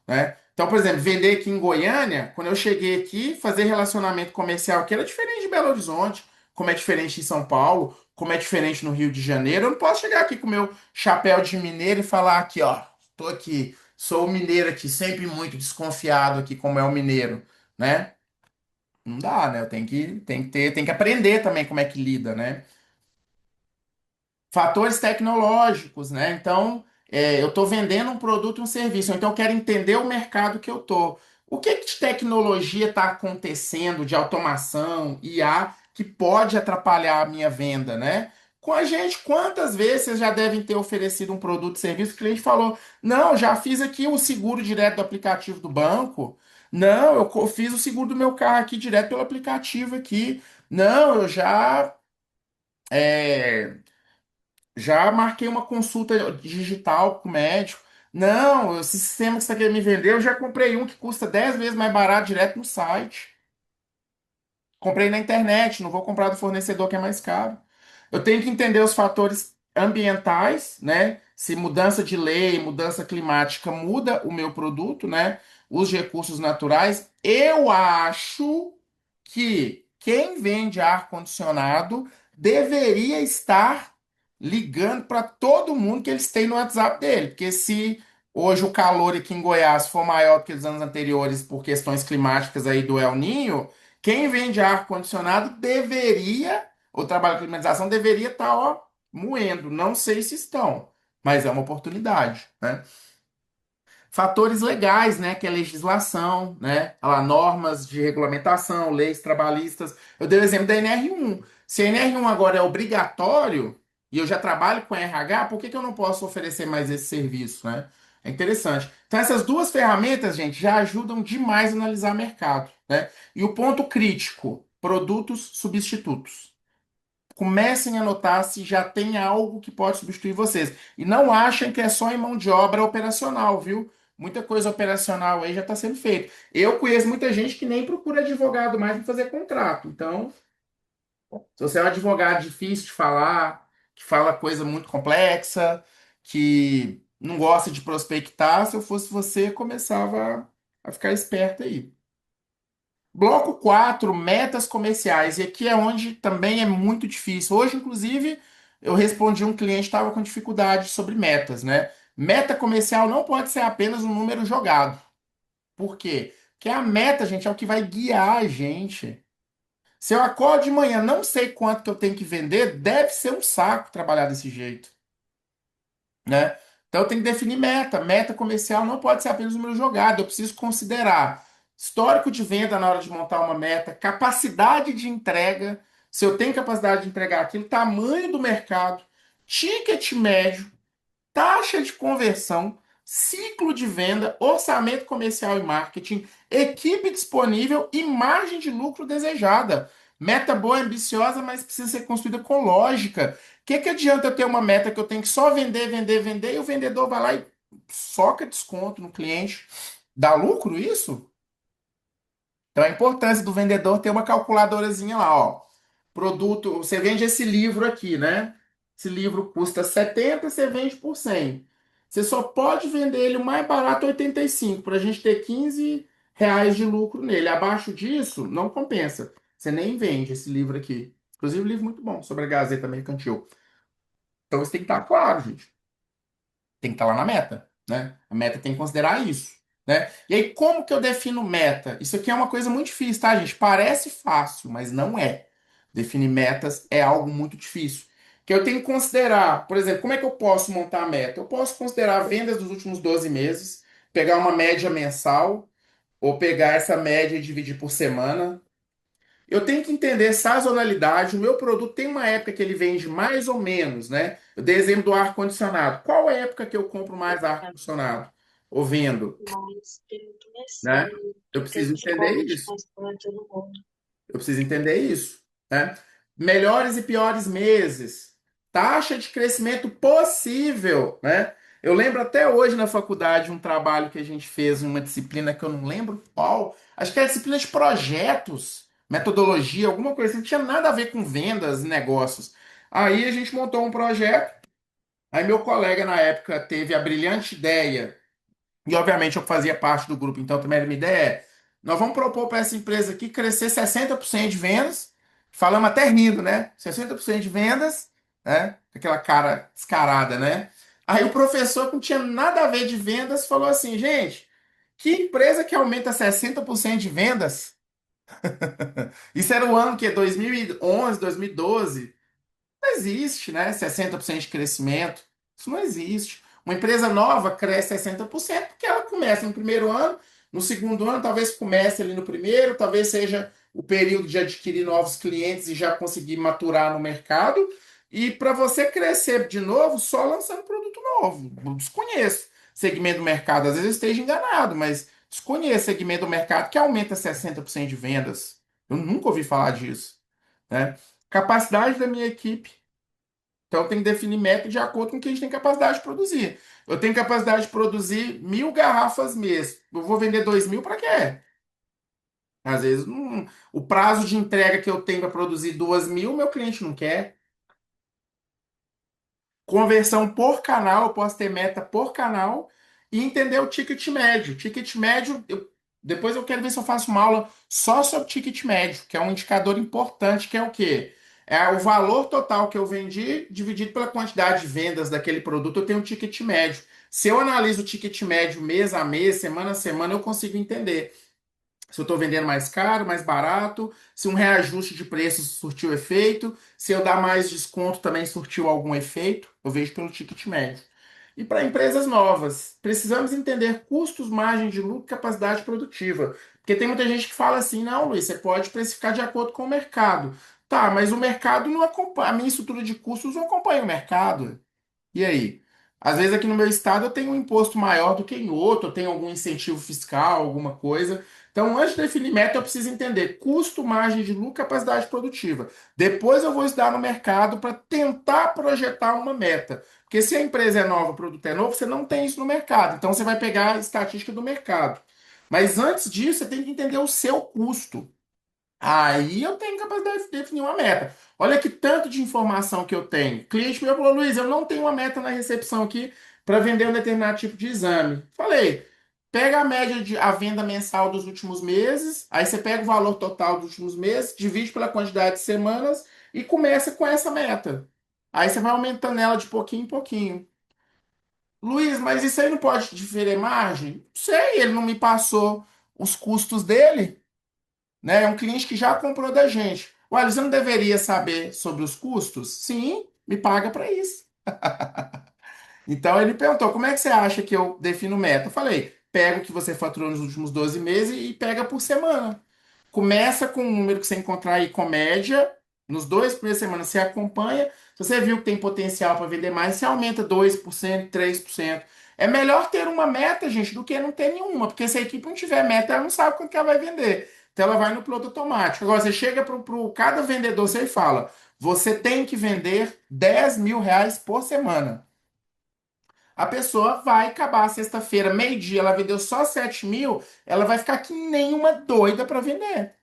Né? Então, por exemplo, vender aqui em Goiânia, quando eu cheguei aqui, fazer relacionamento comercial aqui era diferente de Belo Horizonte, como é diferente em São Paulo, como é diferente no Rio de Janeiro. Eu não posso chegar aqui com o meu chapéu de mineiro e falar aqui, ó, tô aqui, sou o mineiro aqui, sempre muito desconfiado aqui como é o mineiro, né? Não dá, né? Eu tenho que aprender também como é que lida, né? Fatores tecnológicos, né? Então, eu estou vendendo um produto e um serviço, então eu quero entender o mercado que eu estou. O que de tecnologia está acontecendo, de automação, IA, que pode atrapalhar a minha venda, né? Com a gente, quantas vezes vocês já devem ter oferecido um produto e serviço, que o cliente falou, não, já fiz aqui o seguro direto do aplicativo do banco. Não, fiz o seguro do meu carro aqui direto pelo aplicativo aqui. Não, eu é, já marquei uma consulta digital com o médico. Não, esse sistema que você está querendo me vender, eu já comprei um que custa 10 vezes mais barato direto no site. Comprei na internet, não vou comprar do fornecedor que é mais caro. Eu tenho que entender os fatores ambientais, né? Se mudança de lei, mudança climática muda o meu produto, né? Os recursos naturais. Eu acho que quem vende ar-condicionado deveria estar ligando para todo mundo que eles têm no WhatsApp dele. Porque se hoje o calor aqui em Goiás for maior do que os anos anteriores por questões climáticas aí do El Ninho, quem vende ar-condicionado deveria, o trabalho de climatização deveria estar, ó, moendo. Não sei se estão, mas é uma oportunidade, né? Fatores legais, né, que é legislação, né, olha lá, normas de regulamentação, leis trabalhistas. Eu dei o exemplo da NR1. Se a NR1 agora é obrigatório e eu já trabalho com RH, por que que eu não posso oferecer mais esse serviço, né? É interessante. Então essas duas ferramentas, gente, já ajudam demais a analisar mercado, né? E o ponto crítico, produtos substitutos. Comecem a notar se já tem algo que pode substituir vocês. E não achem que é só em mão de obra operacional, viu? Muita coisa operacional aí já está sendo feita. Eu conheço muita gente que nem procura advogado mais para fazer contrato. Então, se você é um advogado difícil de falar, que fala coisa muito complexa, que não gosta de prospectar, se eu fosse você, começava a ficar esperto aí. Bloco 4, metas comerciais. E aqui é onde também é muito difícil. Hoje, inclusive, eu respondi um cliente que estava com dificuldade sobre metas, né? Meta comercial não pode ser apenas um número jogado. Por quê? Porque a meta, gente, é o que vai guiar a gente. Se eu acordo de manhã, não sei quanto que eu tenho que vender, deve ser um saco trabalhar desse jeito, né? Então eu tenho que definir meta. Meta comercial não pode ser apenas um número jogado. Eu preciso considerar histórico de venda na hora de montar uma meta, capacidade de entrega, se eu tenho capacidade de entregar aquilo, tamanho do mercado, ticket médio, taxa de conversão, ciclo de venda, orçamento comercial e marketing, equipe disponível e margem de lucro desejada. Meta boa, ambiciosa, mas precisa ser construída com lógica. O que que adianta eu ter uma meta que eu tenho que só vender, vender, vender e o vendedor vai lá e soca desconto no cliente? Dá lucro isso? Então a importância do vendedor ter uma calculadorazinha lá, ó. Produto, você vende esse livro aqui, né? Esse livro custa 70, você vende por 100. Você só pode vender ele o mais barato 85, para a gente ter 15 reais de lucro nele. Abaixo disso, não compensa. Você nem vende esse livro aqui. Inclusive, um livro muito bom sobre a Gazeta Mercantil. Então, isso tem que estar claro, gente. Tem que estar lá na meta, né? A meta tem que considerar isso, né? E aí, como que eu defino meta? Isso aqui é uma coisa muito difícil, tá, gente? Parece fácil, mas não é. Definir metas é algo muito difícil. Que eu tenho que considerar, por exemplo, como é que eu posso montar a meta? Eu posso considerar vendas dos últimos 12 meses, pegar uma média mensal, ou pegar essa média e dividir por semana. Eu tenho que entender sazonalidade. O meu produto tem uma época que ele vende mais ou menos, né? Eu dei exemplo do ar-condicionado. Qual é a época que eu compro mais ar-condicionado? Ou vendo, Mas eu né? comecei Eu que preciso teve entender desconto, isso. mas para todo mundo. Eu preciso entender isso, né? Melhores e piores meses. Taxa de crescimento possível, né? Eu lembro até hoje na faculdade um trabalho que a gente fez em uma disciplina que eu não lembro qual. Acho que era disciplina de projetos, metodologia, alguma coisa assim. Não tinha nada a ver com vendas e negócios. Aí a gente montou um projeto. Aí meu colega na época teve a brilhante ideia e, obviamente, eu fazia parte do grupo, então também era minha ideia nós vamos propor para essa empresa aqui crescer 60% de vendas, falamos até rindo, né? 60% de vendas, né? Aquela cara descarada, né? Aí o professor, que não tinha nada a ver de vendas, falou assim, gente, que empresa que aumenta 60% de vendas? Isso era o ano que? 2011, 2012. Não existe, né? 60% de crescimento. Isso não existe. Uma empresa nova cresce 60% porque ela começa no primeiro ano, no segundo ano, talvez comece ali no primeiro, talvez seja o período de adquirir novos clientes e já conseguir maturar no mercado. E para você crescer de novo, só lançando produto novo. Eu desconheço segmento do mercado. Às vezes eu esteja enganado, mas desconheço segmento do mercado que aumenta 60% de vendas. Eu nunca ouvi falar disso, né? Capacidade da minha equipe. Então, tem que definir meta de acordo com o que a gente tem capacidade de produzir. Eu tenho capacidade de produzir 1.000 garrafas mês. Eu vou vender 2.000 para quê? Às vezes, o prazo de entrega que eu tenho para produzir 2.000, meu cliente não quer. Conversão por canal, eu posso ter meta por canal e entender o ticket médio. Ticket médio, depois eu quero ver se eu faço uma aula só sobre ticket médio, que é um indicador importante, que é o quê? É o valor total que eu vendi dividido pela quantidade de vendas daquele produto, eu tenho um ticket médio. Se eu analiso o ticket médio mês a mês, semana a semana, eu consigo entender se eu estou vendendo mais caro, mais barato, se um reajuste de preços surtiu efeito, se eu dar mais desconto também surtiu algum efeito, eu vejo pelo ticket médio. E para empresas novas, precisamos entender custos, margem de lucro e capacidade produtiva. Porque tem muita gente que fala assim, não, Luiz, você pode precificar de acordo com o mercado. Tá, mas o mercado não acompanha, a minha estrutura de custos não acompanha o mercado. E aí? Às vezes aqui no meu estado eu tenho um imposto maior do que em outro, eu tenho algum incentivo fiscal, alguma coisa. Então, antes de definir meta, eu preciso entender custo, margem de lucro, capacidade produtiva. Depois eu vou estudar no mercado para tentar projetar uma meta. Porque se a empresa é nova, o produto é novo, você não tem isso no mercado. Então você vai pegar a estatística do mercado. Mas antes disso, você tem que entender o seu custo. Aí eu tenho capacidade de definir uma meta. Olha que tanto de informação que eu tenho. Cliente meu falou, Luiz, eu não tenho uma meta na recepção aqui para vender um determinado tipo de exame. Falei, pega a média de a venda mensal dos últimos meses, aí você pega o valor total dos últimos meses, divide pela quantidade de semanas e começa com essa meta. Aí você vai aumentando ela de pouquinho em pouquinho. Luiz, mas isso aí não pode diferir margem? Não sei, ele não me passou os custos dele, né? É um cliente que já comprou da gente. Olha, você não deveria saber sobre os custos? Sim, me paga para isso. Então ele perguntou: como é que você acha que eu defino meta? Eu falei: pega o que você faturou nos últimos 12 meses e pega por semana. Começa com um número que você encontrar aí com média. Nos dois primeiras semanas você acompanha. Se você viu que tem potencial para vender mais, você aumenta 2%, 3%. É melhor ter uma meta, gente, do que não ter nenhuma, porque se a equipe não tiver meta, ela não sabe quanto que ela vai vender. Então ela vai no piloto automático. Agora você chega para cada vendedor você e fala: você tem que vender 10.000 reais por semana. A pessoa vai acabar sexta-feira, meio-dia, ela vendeu só 7.000, ela vai ficar que nem uma doida para vender.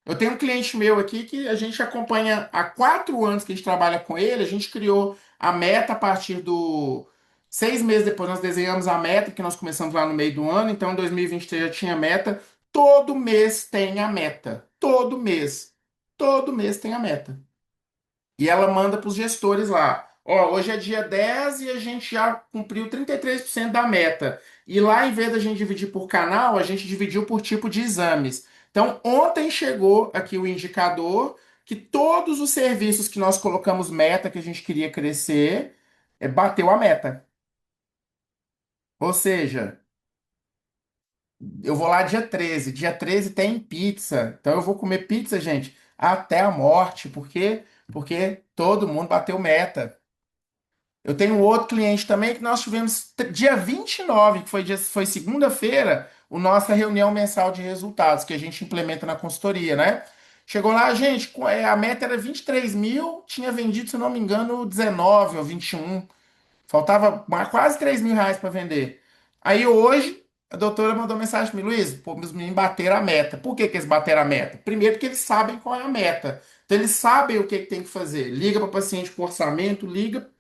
Eu tenho um cliente meu aqui que a gente acompanha há 4 anos que a gente trabalha com ele. A gente criou a meta a partir do 6 meses depois. Nós desenhamos a meta, que nós começamos lá no meio do ano. Então, em 2023 já tinha meta. Todo mês tem a meta. Todo mês. Todo mês tem a meta. E ela manda para os gestores lá. Ó, hoje é dia 10 e a gente já cumpriu 33% da meta. E lá, em vez da gente dividir por canal, a gente dividiu por tipo de exames. Então, ontem chegou aqui o indicador que todos os serviços que nós colocamos meta, que a gente queria crescer, bateu a meta. Ou seja, eu vou lá dia 13. Dia 13 tem pizza. Então eu vou comer pizza, gente, até a morte. Por quê? Porque todo mundo bateu meta. Eu tenho um outro cliente também que nós tivemos dia 29, que foi segunda-feira, a nossa reunião mensal de resultados, que a gente implementa na consultoria, né? Chegou lá, gente, a meta era 23 mil, tinha vendido, se eu não me engano, 19 ou 21. Faltava quase 3 mil reais para vender. Aí hoje, a doutora mandou mensagem para mim, Luiz, pô, meus meninos bateram a meta. Por que que eles bateram a meta? Primeiro, porque eles sabem qual é a meta. Então, eles sabem o que que tem que fazer. Liga para o paciente com orçamento, liga.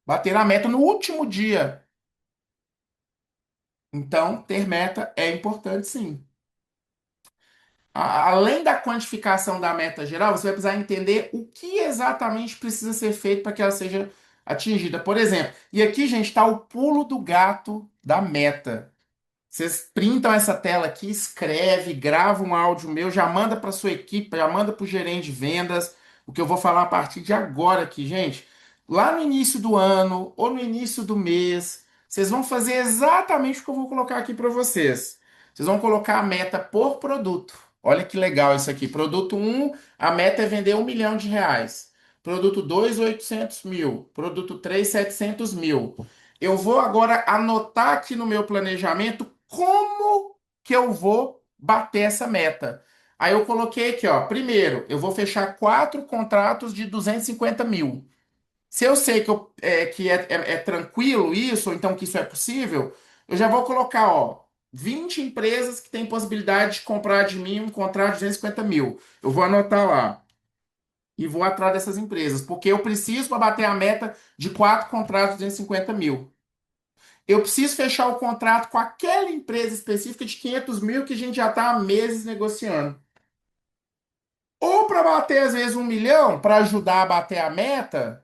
Bater a meta no último dia. Então, ter meta é importante, sim. Além da quantificação da meta geral, você vai precisar entender o que exatamente precisa ser feito para que ela seja atingida. Por exemplo, e aqui, gente, está o pulo do gato da meta. Vocês printam essa tela aqui, escreve, grava um áudio meu, já manda para sua equipe, já manda para o gerente de vendas, o que eu vou falar a partir de agora aqui, gente. Lá no início do ano ou no início do mês, vocês vão fazer exatamente o que eu vou colocar aqui para vocês. Vocês vão colocar a meta por produto. Olha que legal isso aqui. Produto um, a meta é vender 1 milhão de reais. Produto 2, 800 mil. Produto 3, 700 mil. Eu vou agora anotar aqui no meu planejamento como que eu vou bater essa meta. Aí eu coloquei aqui, ó. Primeiro, eu vou fechar 4 contratos de 250 mil. Se eu sei que é tranquilo isso, ou então que isso é possível, eu já vou colocar, ó, 20 empresas que têm possibilidade de comprar de mim um contrato de 250 mil. Eu vou anotar lá e vou atrás dessas empresas, porque eu preciso para bater a meta de 4 contratos de 250 mil. Eu preciso fechar o contrato com aquela empresa específica de 500 mil que a gente já está há meses negociando. Ou para bater, às vezes, 1 milhão, para ajudar a bater a meta,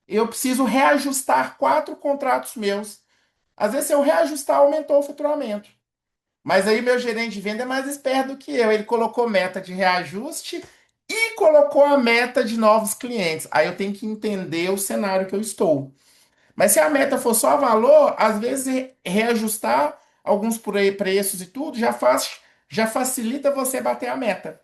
eu preciso reajustar 4 contratos meus. Às vezes, se eu reajustar, aumentou o faturamento. Mas aí, meu gerente de venda é mais esperto do que eu. Ele colocou meta de reajuste e colocou a meta de novos clientes. Aí eu tenho que entender o cenário que eu estou. Mas se a meta for só valor, às vezes reajustar alguns por aí preços e tudo já facilita você bater a meta.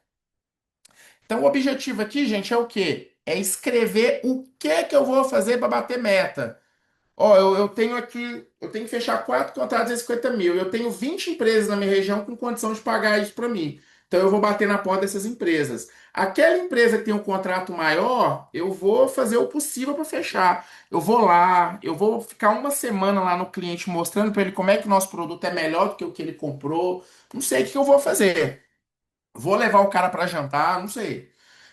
Então o objetivo aqui, gente, é o quê? É escrever o que que eu vou fazer para bater meta. Ó, eu tenho aqui, eu tenho que fechar 4 contratos de 50 mil. Eu tenho 20 empresas na minha região com condição de pagar isso para mim. Então eu vou bater na porta dessas empresas. Aquela empresa que tem um contrato maior, eu vou fazer o possível para fechar. Eu vou lá, eu vou ficar uma semana lá no cliente mostrando para ele como é que o nosso produto é melhor do que o que ele comprou. Não sei o que eu vou fazer. Vou levar o cara para jantar, não sei.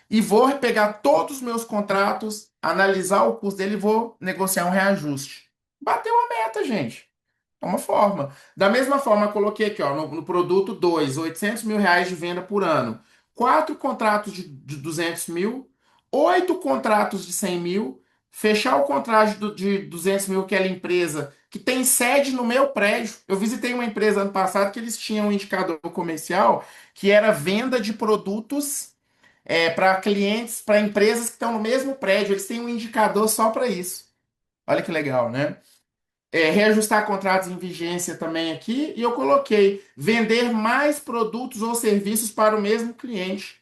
E vou pegar todos os meus contratos, analisar o custo dele e vou negociar um reajuste. Bateu a meta, gente. É uma forma. Da mesma forma, eu coloquei aqui, ó, no produto 2, 800 mil reais de venda por ano. 4 contratos de 200 mil, 8 contratos de 100 mil, fechar o contrato de 200 mil, que é a empresa que tem sede no meu prédio. Eu visitei uma empresa ano passado que eles tinham um indicador comercial que era venda de produtos para clientes, para empresas que estão no mesmo prédio. Eles têm um indicador só para isso. Olha que legal, né? Reajustar contratos em vigência também aqui, e eu coloquei vender mais produtos ou serviços para o mesmo cliente.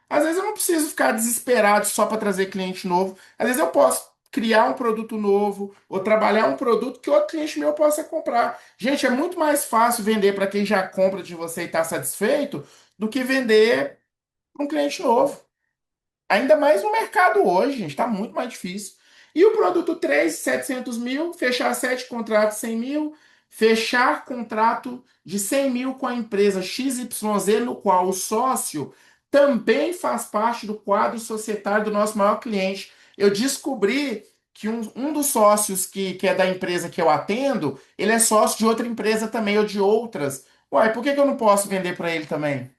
Às vezes eu não preciso ficar desesperado só para trazer cliente novo. Às vezes eu posso criar um produto novo ou trabalhar um produto que outro cliente meu possa comprar. Gente, é muito mais fácil vender para quem já compra de você e está satisfeito do que vender para um cliente novo. Ainda mais no mercado hoje, gente, está muito mais difícil. E o produto 3, 700 mil, fechar 7 contratos, 100 mil, fechar contrato de 100 mil com a empresa XYZ, no qual o sócio também faz parte do quadro societário do nosso maior cliente. Eu descobri que um dos sócios que é da empresa que eu atendo, ele é sócio de outra empresa também, ou de outras. Uai, por que que eu não posso vender para ele também?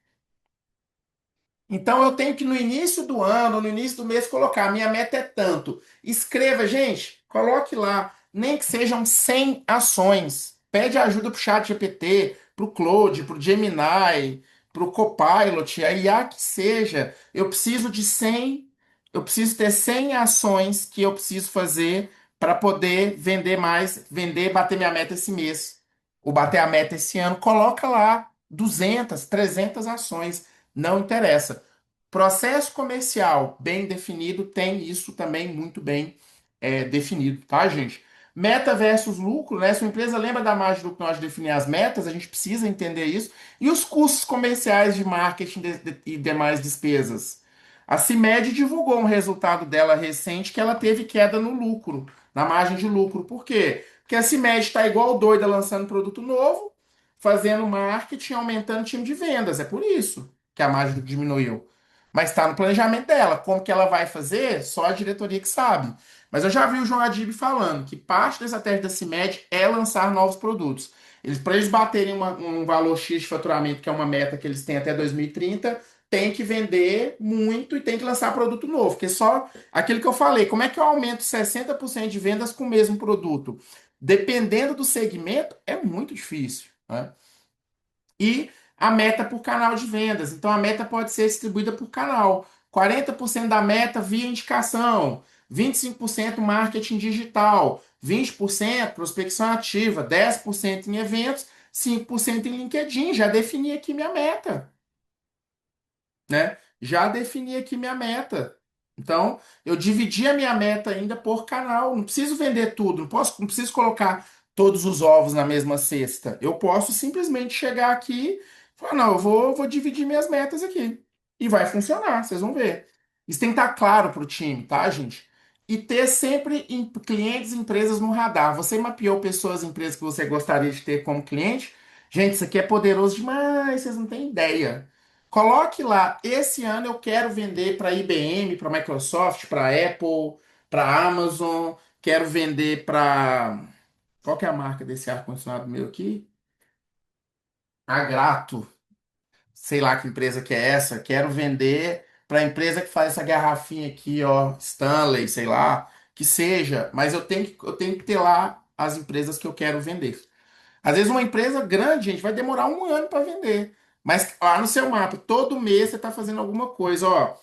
Então eu tenho que no início do ano, no início do mês, colocar, minha meta é tanto. Escreva, gente, coloque lá, nem que sejam 100 ações. Pede ajuda para o Chat GPT, para o Claude, para o Gemini, para o Copilot, a IA que seja. Eu preciso de 100, eu preciso ter 100 ações que eu preciso fazer para poder vender mais, vender, bater minha meta esse mês. Ou bater a meta esse ano. Coloca lá 200, 300 ações. Não interessa. Processo comercial bem definido tem isso também muito bem definido, tá, gente? Meta versus lucro, né? Se uma empresa lembra da margem de lucro na hora de definir as metas, a gente precisa entender isso. E os custos comerciais de marketing e demais despesas. A CIMED divulgou um resultado dela recente que ela teve queda no lucro, na margem de lucro. Por quê? Porque a CIMED está igual doida lançando produto novo, fazendo marketing, aumentando o time de vendas. É por isso que a margem diminuiu. Mas está no planejamento dela. Como que ela vai fazer? Só a diretoria que sabe. Mas eu já vi o João Adib falando que parte da estratégia da CIMED é lançar novos produtos. Para eles baterem um valor X de faturamento, que é uma meta que eles têm até 2030, tem que vender muito e tem que lançar produto novo. Porque só aquilo que eu falei, como é que eu aumento 60% de vendas com o mesmo produto? Dependendo do segmento, é muito difícil, né? E a meta por canal de vendas. Então a meta pode ser distribuída por canal. 40% da meta via indicação, 25% marketing digital, 20% prospecção ativa, 10% em eventos, 5% em LinkedIn. Já defini aqui minha meta, né? Já defini aqui minha meta. Então, eu dividi a minha meta ainda por canal. Não preciso vender tudo, não preciso colocar todos os ovos na mesma cesta. Eu posso simplesmente chegar aqui e falar, não, eu vou dividir minhas metas aqui. E vai funcionar, vocês vão ver. Isso tem que estar claro para o time, tá, gente? E ter sempre clientes e empresas no radar. Você mapeou pessoas e empresas que você gostaria de ter como cliente? Gente, isso aqui é poderoso demais, vocês não têm ideia. Coloque lá, esse ano eu quero vender para IBM, para Microsoft, para Apple, para Amazon, quero vender para. Qual que é a marca desse ar-condicionado meu aqui? Agrato, sei lá que empresa que é essa. Quero vender para a empresa que faz essa garrafinha aqui, ó, Stanley, sei lá, que seja, mas eu tenho que ter lá as empresas que eu quero vender. Às vezes uma empresa grande, gente, vai demorar um ano para vender. Mas lá no seu mapa, todo mês você está fazendo alguma coisa, ó.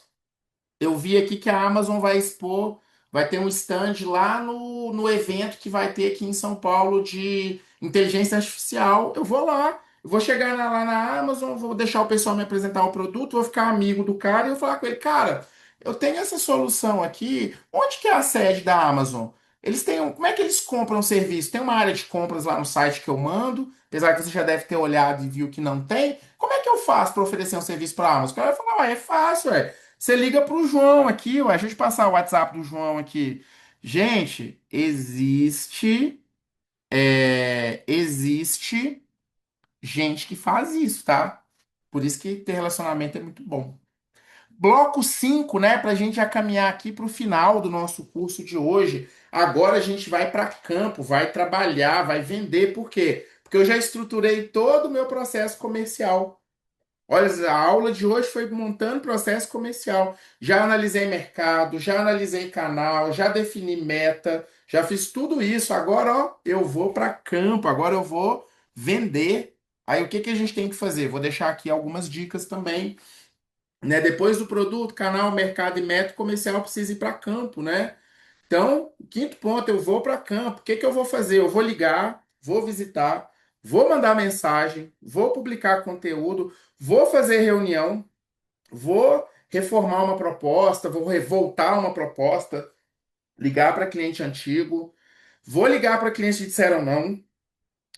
Eu vi aqui que a Amazon vai expor, vai ter um stand lá no evento que vai ter aqui em São Paulo de inteligência artificial. Eu vou lá, eu vou chegar lá na Amazon, vou deixar o pessoal me apresentar o produto, vou ficar amigo do cara e eu vou falar com ele, cara, eu tenho essa solução aqui. Onde que é a sede da Amazon? Eles têm como é que eles compram o serviço? Tem uma área de compras lá no site que eu mando, apesar que você já deve ter olhado e viu que não tem. Como é que eu faço para oferecer um serviço para a Amazon? O cara vai falar, é fácil, é. Você liga pro João aqui, ué. Deixa eu te passar o WhatsApp do João aqui. Gente, existe gente que faz isso, tá? Por isso que ter relacionamento é muito bom. Bloco 5, né, pra gente já caminhar aqui pro final do nosso curso de hoje. Agora a gente vai para campo, vai trabalhar, vai vender. Por quê? Porque eu já estruturei todo o meu processo comercial. Olha, a aula de hoje foi montando processo comercial. Já analisei mercado, já analisei canal, já defini meta, já fiz tudo isso. Agora, ó, eu vou para campo, agora eu vou vender. Aí o que que a gente tem que fazer? Vou deixar aqui algumas dicas também, né? Depois do produto, canal, mercado e meta, o comercial precisa ir para campo, né? Então, o quinto ponto, eu vou para campo. O que que eu vou fazer? Eu vou ligar, vou visitar, vou mandar mensagem, vou publicar conteúdo, vou fazer reunião, vou reformar uma proposta, vou revoltar uma proposta, ligar para cliente antigo, vou ligar para clientes que disseram não,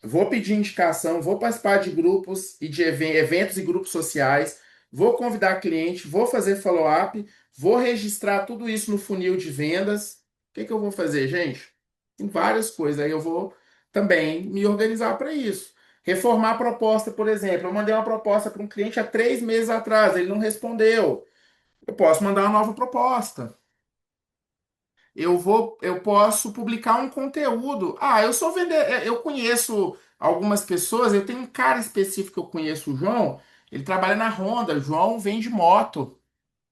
vou pedir indicação, vou participar de grupos e de eventos e grupos sociais, vou convidar cliente, vou fazer follow-up, vou registrar tudo isso no funil de vendas. O que que eu vou fazer, gente? Tem várias coisas. Aí eu vou também me organizar para isso. Reformar a proposta, por exemplo. Eu mandei uma proposta para um cliente há 3 meses atrás, ele não respondeu. Eu posso mandar uma nova proposta. Eu posso publicar um conteúdo. Ah, eu sou vender, eu conheço algumas pessoas, eu tenho um cara específico que eu conheço, o João, ele trabalha na Honda, o João vende moto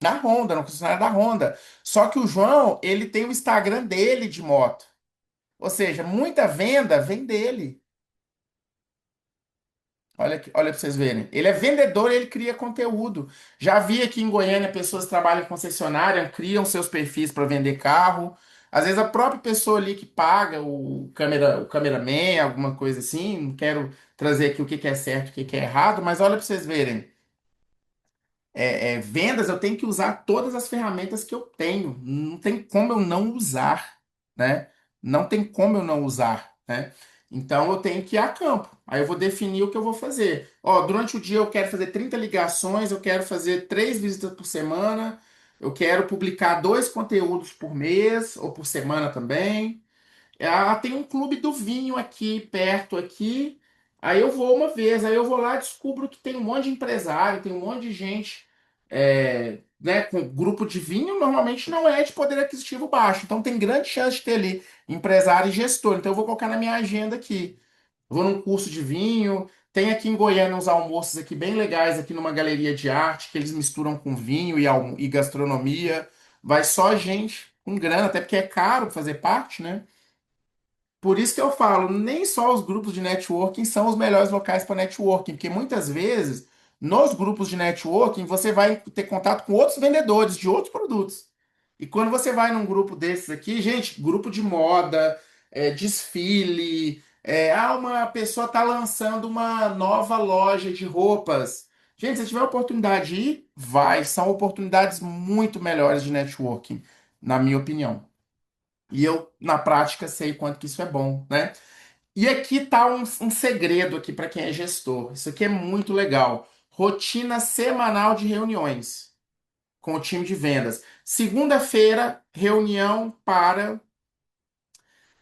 na Honda, na concessionária da Honda. Só que o João, ele tem o Instagram dele de moto. Ou seja, muita venda vem dele. Olha para vocês verem. Ele é vendedor, ele cria conteúdo. Já vi aqui em Goiânia pessoas que trabalham em concessionária, criam seus perfis para vender carro. Às vezes a própria pessoa ali que paga o cameraman, alguma coisa assim. Não quero trazer aqui o que que é certo, o que que é errado, mas olha para vocês verem. Vendas, eu tenho que usar todas as ferramentas que eu tenho. Não tem como eu não usar, né? Não tem como eu não usar, né? Então eu tenho que ir a campo. Aí eu vou definir o que eu vou fazer. Ó, durante o dia eu quero fazer 30 ligações, eu quero fazer 3 visitas por semana, eu quero publicar 2 conteúdos por mês ou por semana também. Tem um clube do vinho aqui, perto aqui. Aí eu vou uma vez, aí eu vou lá e descubro que tem um monte de empresário, tem um monte de gente, né, com grupo de vinho, normalmente não é de poder aquisitivo baixo. Então tem grande chance de ter ali empresário e gestor. Então eu vou colocar na minha agenda aqui. Vou num curso de vinho. Tem aqui em Goiânia uns almoços aqui bem legais, aqui numa galeria de arte, que eles misturam com vinho e gastronomia. Vai só gente com grana, até porque é caro fazer parte, né? Por isso que eu falo, nem só os grupos de networking são os melhores locais para networking, porque muitas vezes nos grupos de networking você vai ter contato com outros vendedores de outros produtos. E quando você vai num grupo desses aqui, gente, grupo de moda, desfile, uma pessoa está lançando uma nova loja de roupas. Gente, se tiver oportunidade de ir, vai. São oportunidades muito melhores de networking, na minha opinião. E eu, na prática, sei quanto que isso é bom, né? E aqui tá um segredo aqui para quem é gestor. Isso aqui é muito legal. Rotina semanal de reuniões com o time de vendas. Segunda-feira, reunião para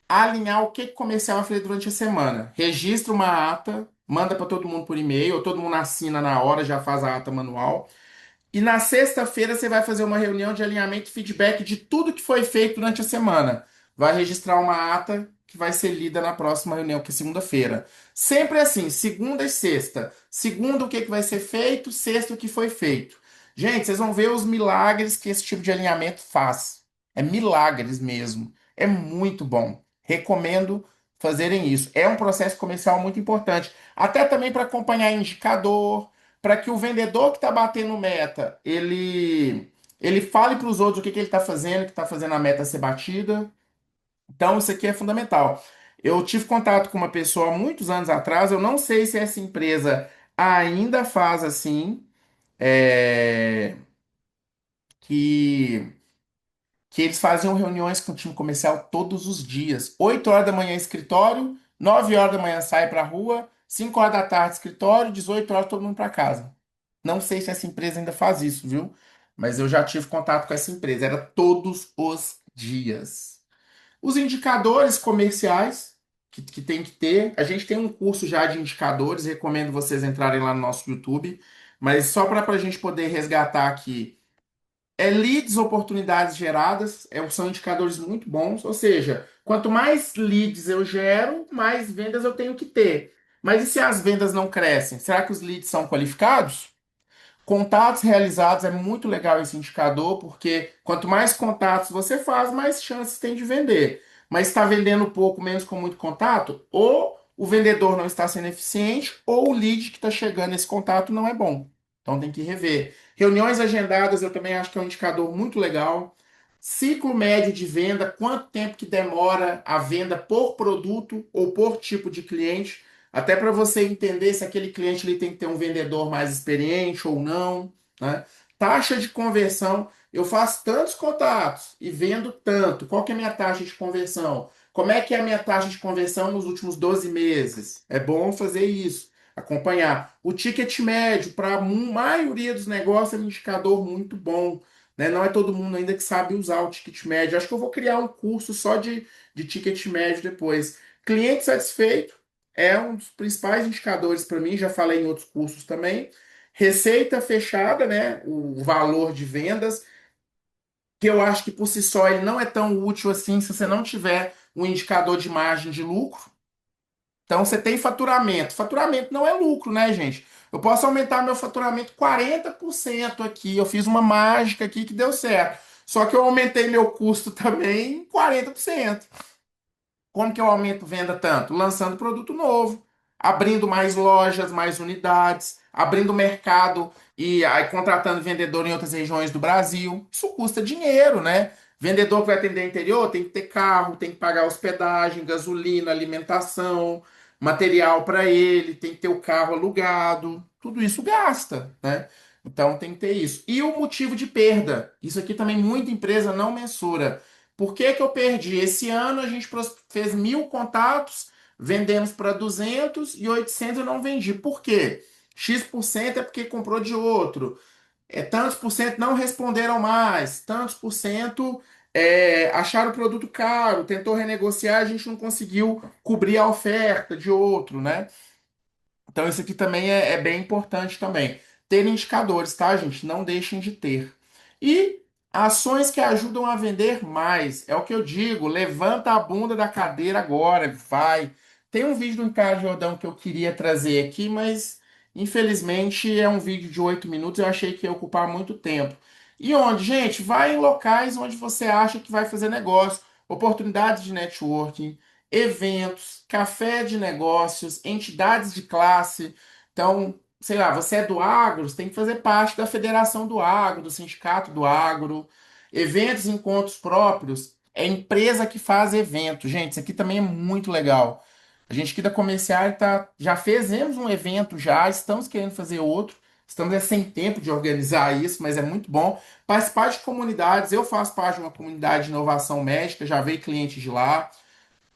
alinhar o que o comercial vai fazer durante a semana. Registra uma ata, manda para todo mundo por e-mail, ou todo mundo assina na hora, já faz a ata manual. E na sexta-feira você vai fazer uma reunião de alinhamento e feedback de tudo que foi feito durante a semana. Vai registrar uma ata que vai ser lida na próxima reunião, que é segunda-feira. Sempre assim, segunda e sexta. Segunda, o que que vai ser feito, sexta, o que foi feito. Gente, vocês vão ver os milagres que esse tipo de alinhamento faz. É milagres mesmo. É muito bom. Recomendo fazerem isso. É um processo comercial muito importante. Até também para acompanhar indicador, para que o vendedor que está batendo meta, ele fale para os outros o que, que ele está fazendo, que está fazendo a meta ser batida. Então, isso aqui é fundamental. Eu tive contato com uma pessoa há muitos anos atrás, eu não sei se essa empresa ainda faz assim, é, que, que eles faziam reuniões com o time comercial todos os dias. 8 horas da manhã escritório, 9 horas da manhã sai para a rua, 5 horas da tarde escritório, 18 horas todo mundo para casa. Não sei se essa empresa ainda faz isso, viu? Mas eu já tive contato com essa empresa. Era todos os dias. Os indicadores comerciais que tem que ter. A gente tem um curso já de indicadores. Recomendo vocês entrarem lá no nosso YouTube. Mas só para a gente poder resgatar aqui. Leads, oportunidades geradas. São indicadores muito bons. Ou seja, quanto mais leads eu gero, mais vendas eu tenho que ter. Mas e se as vendas não crescem? Será que os leads são qualificados? Contatos realizados é muito legal esse indicador, porque quanto mais contatos você faz, mais chances tem de vender. Mas está vendendo pouco, menos com muito contato, ou o vendedor não está sendo eficiente, ou o lead que está chegando nesse contato não é bom. Então tem que rever. Reuniões agendadas eu também acho que é um indicador muito legal. Ciclo médio de venda, quanto tempo que demora a venda por produto ou por tipo de cliente. Até para você entender se aquele cliente ele tem que ter um vendedor mais experiente ou não, né? Taxa de conversão, eu faço tantos contatos e vendo tanto. Qual que é a minha taxa de conversão? Como é que é a minha taxa de conversão nos últimos 12 meses? É bom fazer isso, acompanhar. O ticket médio, para a maioria dos negócios, é um indicador muito bom, né? Não é todo mundo ainda que sabe usar o ticket médio. Acho que eu vou criar um curso só de ticket médio depois. Cliente satisfeito. é um dos principais indicadores para mim, já falei em outros cursos também. Receita fechada, né? O valor de vendas, que eu acho que por si só ele não é tão útil assim se você não tiver um indicador de margem de lucro. Então você tem faturamento. Faturamento não é lucro, né, gente? Eu posso aumentar meu faturamento 40% aqui. Eu fiz uma mágica aqui que deu certo. Só que eu aumentei meu custo também em 40%. Como que eu aumento venda tanto? Lançando produto novo, abrindo mais lojas, mais unidades, abrindo mercado e aí contratando vendedor em outras regiões do Brasil. Isso custa dinheiro, né? Vendedor que vai atender interior tem que ter carro, tem que pagar hospedagem, gasolina, alimentação, material para ele, tem que ter o carro alugado. Tudo isso gasta, né? Então tem que ter isso. E o motivo de perda. Isso aqui também muita empresa não mensura. Por que que eu perdi? Esse ano a gente fez 1.000 contatos, vendemos para 200 e 800 eu não vendi. Por quê? X% é porque comprou de outro. Tantos por cento não responderam mais. Tantos por cento acharam o produto caro, tentou renegociar, a gente não conseguiu cobrir a oferta de outro, né? Então, isso aqui também é bem importante também. Ter indicadores, tá, gente? Não deixem de ter. E ações que ajudam a vender mais. É o que eu digo. Levanta a bunda da cadeira agora. Vai. Tem um vídeo do Ricardo Jordão que eu queria trazer aqui, mas infelizmente é um vídeo de 8 minutos. Eu achei que ia ocupar muito tempo. E onde, gente? Vai em locais onde você acha que vai fazer negócio. Oportunidades de networking, eventos, café de negócios, entidades de classe. Então, sei lá, você é do agro, você tem que fazer parte da federação do agro, do sindicato do agro. Eventos e encontros próprios, é empresa que faz evento. Gente, isso aqui também é muito legal. A gente aqui da Comercial já fizemos um evento já, estamos querendo fazer outro. Estamos sem tempo de organizar isso, mas é muito bom. Participar de comunidades, eu faço parte de uma comunidade de inovação médica, já veio cliente de lá.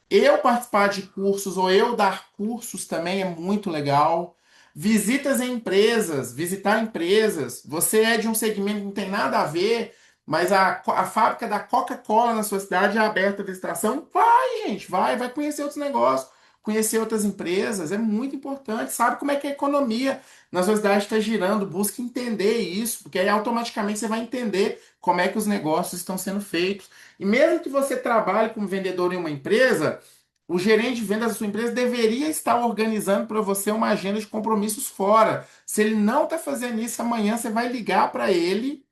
Eu participar de cursos ou eu dar cursos também é muito legal. Visitas em empresas, visitar empresas. Você é de um segmento que não tem nada a ver, mas a fábrica da Coca-Cola na sua cidade é aberta à visitação. Vai, gente, vai conhecer outros negócios, conhecer outras empresas. É muito importante. Sabe como é que a economia na sua cidade está girando? Busque entender isso, porque aí automaticamente você vai entender como é que os negócios estão sendo feitos. E mesmo que você trabalhe como vendedor em uma empresa, o gerente de vendas da sua empresa deveria estar organizando para você uma agenda de compromissos fora. Se ele não está fazendo isso, amanhã você vai ligar para ele,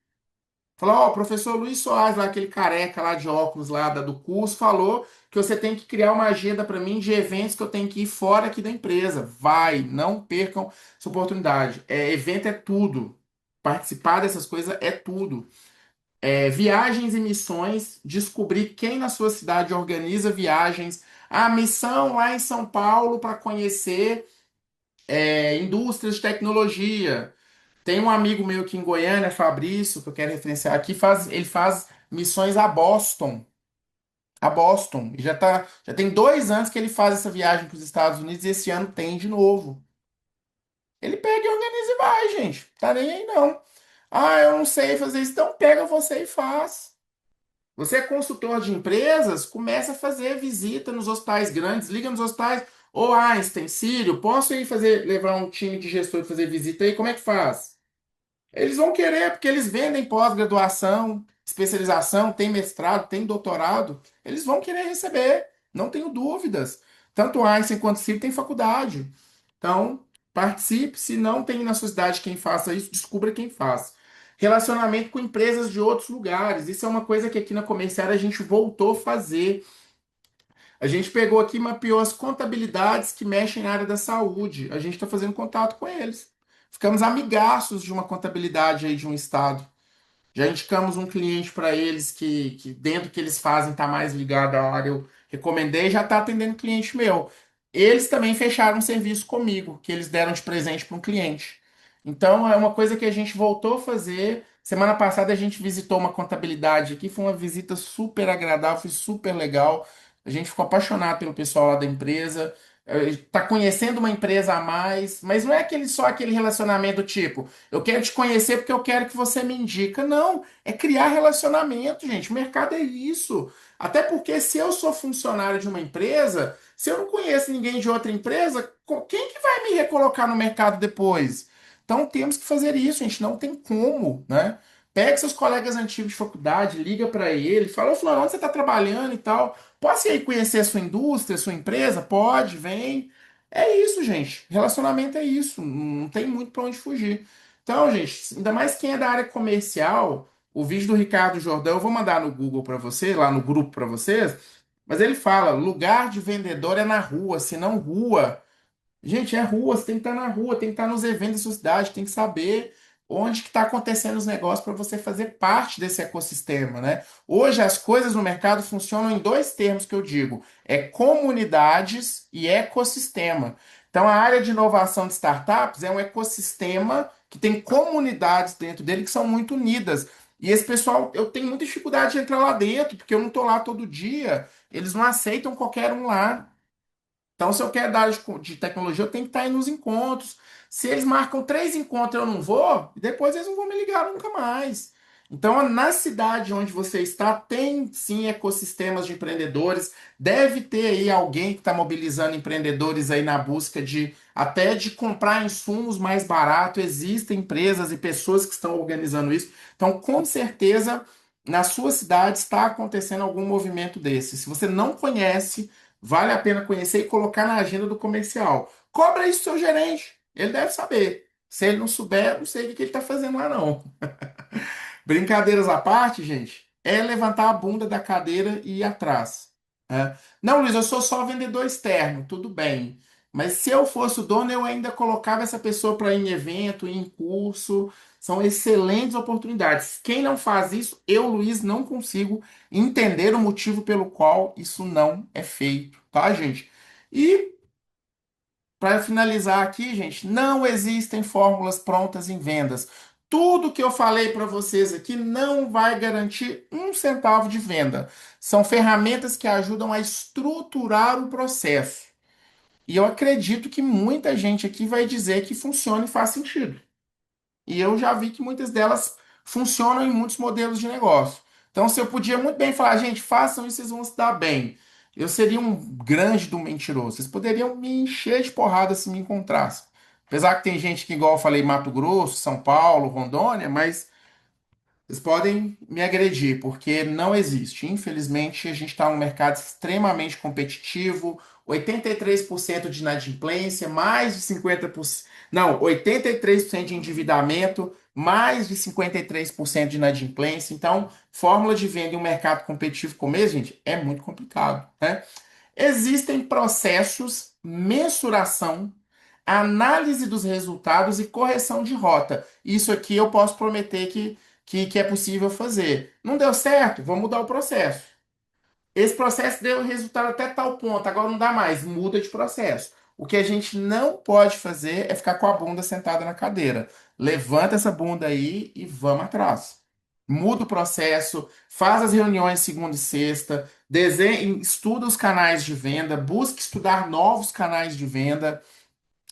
falar, ó, o professor Luiz Soares, lá, aquele careca lá de óculos lá do curso, falou que você tem que criar uma agenda para mim de eventos que eu tenho que ir fora aqui da empresa. Vai, não percam essa oportunidade. Evento é tudo. Participar dessas coisas é tudo. Viagens e missões, descobrir quem na sua cidade organiza viagens. A missão lá em São Paulo para conhecer indústrias de tecnologia. Tem um amigo meu aqui em Goiânia, Fabrício, que eu quero referenciar aqui, ele faz missões a Boston. A Boston. E já tem 2 anos que ele faz essa viagem para os Estados Unidos e esse ano tem de novo. Ele pega e organiza e vai, gente. Tá nem aí, não. Ah, eu não sei fazer isso. Então pega você e faz. Você é consultor de empresas, começa a fazer visita nos hospitais grandes, liga nos hospitais. Ô Einstein, Sírio, posso ir levar um time de gestor e fazer visita aí? Como é que faz? Eles vão querer, porque eles vendem pós-graduação, especialização, tem mestrado, tem doutorado. Eles vão querer receber, não tenho dúvidas. Tanto Einstein quanto Sírio tem faculdade. Então, participe. Se não tem na sua cidade quem faça isso, descubra quem faz. Relacionamento com empresas de outros lugares. Isso é uma coisa que aqui na Comercial a gente voltou a fazer. A gente pegou aqui e mapeou as contabilidades que mexem na área da saúde. A gente está fazendo contato com eles. Ficamos amigaços de uma contabilidade aí de um estado. Já indicamos um cliente para eles que dentro que eles fazem está mais ligado à área. Eu recomendei e já está atendendo cliente meu. Eles também fecharam um serviço comigo, que eles deram de presente para um cliente. Então é uma coisa que a gente voltou a fazer. Semana passada a gente visitou uma contabilidade aqui, foi uma visita super agradável, foi super legal. A gente ficou apaixonado pelo pessoal lá da empresa. Está conhecendo uma empresa a mais, mas não é só aquele relacionamento tipo, eu quero te conhecer porque eu quero que você me indica. Não, é criar relacionamento, gente. O mercado é isso. Até porque se eu sou funcionário de uma empresa, se eu não conheço ninguém de outra empresa, quem que vai me recolocar no mercado depois? Então temos que fazer isso, gente, não tem como, né? Pega seus colegas antigos de faculdade, liga para ele, fala, ô Fulano, onde você está trabalhando e tal? Posso ir aí conhecer a sua indústria, a sua empresa? Pode, vem. É isso, gente. Relacionamento é isso. Não tem muito para onde fugir. Então, gente, ainda mais quem é da área comercial, o vídeo do Ricardo Jordão, eu vou mandar no Google para você, lá no grupo para vocês, mas ele fala: lugar de vendedor é na rua, se não rua. Gente, é rua, você tem que estar na rua, tem que estar nos eventos da sua cidade, tem que saber onde que está acontecendo os negócios para você fazer parte desse ecossistema, né? Hoje as coisas no mercado funcionam em dois termos que eu digo, é comunidades e ecossistema. Então a área de inovação de startups é um ecossistema que tem comunidades dentro dele que são muito unidas. E esse pessoal, eu tenho muita dificuldade de entrar lá dentro, porque eu não estou lá todo dia, eles não aceitam qualquer um lá. Então, se eu quero dar de tecnologia, eu tenho que estar aí nos encontros. Se eles marcam 3 encontros, eu não vou, e depois eles não vão me ligar nunca mais. Então, na cidade onde você está, tem sim ecossistemas de empreendedores. Deve ter aí alguém que está mobilizando empreendedores aí na busca de até de comprar insumos mais barato. Existem empresas e pessoas que estão organizando isso. Então, com certeza, na sua cidade está acontecendo algum movimento desse. Se você não conhece, vale a pena conhecer e colocar na agenda do comercial. Cobra isso do seu gerente. Ele deve saber. Se ele não souber, eu não sei o que ele está fazendo lá, não. Brincadeiras à parte, gente, é levantar a bunda da cadeira e ir atrás. Né? Não, Luiz, eu sou só vendedor externo, tudo bem. Mas se eu fosse o dono, eu ainda colocava essa pessoa para ir em evento, ir em curso. São excelentes oportunidades. Quem não faz isso, eu, Luiz, não consigo entender o motivo pelo qual isso não é feito, tá, gente? E para finalizar aqui, gente, não existem fórmulas prontas em vendas. Tudo que eu falei para vocês aqui não vai garantir um centavo de venda. São ferramentas que ajudam a estruturar o processo. E eu acredito que muita gente aqui vai dizer que funciona e faz sentido. E eu já vi que muitas delas funcionam em muitos modelos de negócio. Então, se eu podia muito bem falar, gente, façam isso, vocês vão se dar bem. Eu seria um grande do mentiroso. Vocês poderiam me encher de porrada se me encontrassem. Apesar que tem gente que, igual eu falei, Mato Grosso, São Paulo, Rondônia, mas vocês podem me agredir, porque não existe. Infelizmente, a gente está num mercado extremamente competitivo, 83% de inadimplência, mais de 50%, não, 83% de endividamento, mais de 53% de inadimplência. Então, fórmula de venda em um mercado competitivo como esse, gente, é muito complicado, né? Existem processos, mensuração, análise dos resultados e correção de rota. Isso aqui eu posso prometer que é possível fazer. Não deu certo? Vamos mudar o processo. Esse processo deu resultado até tal ponto, agora não dá mais, muda de processo. O que a gente não pode fazer é ficar com a bunda sentada na cadeira. Levanta essa bunda aí e vamos atrás. Muda o processo, faz as reuniões segunda e sexta, desenha, estuda os canais de venda, busque estudar novos canais de venda.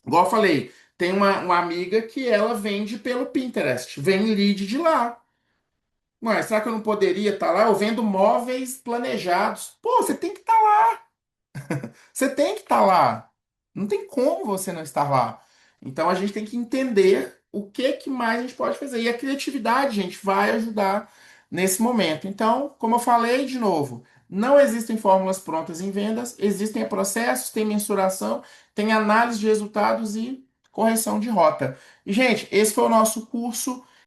Igual eu falei, tem uma amiga que ela vende pelo Pinterest, vem lead de lá. Mas será que eu não poderia estar lá? Eu vendo móveis planejados. Pô, você tem que estar lá. Você tem que estar lá. Não tem como você não estar lá. Então a gente tem que entender o que mais a gente pode fazer. E a criatividade, gente, vai ajudar nesse momento. Então, como eu falei de novo, não existem fórmulas prontas em vendas, existem processos, tem mensuração, tem análise de resultados e correção de rota. E, gente, esse foi o nosso curso.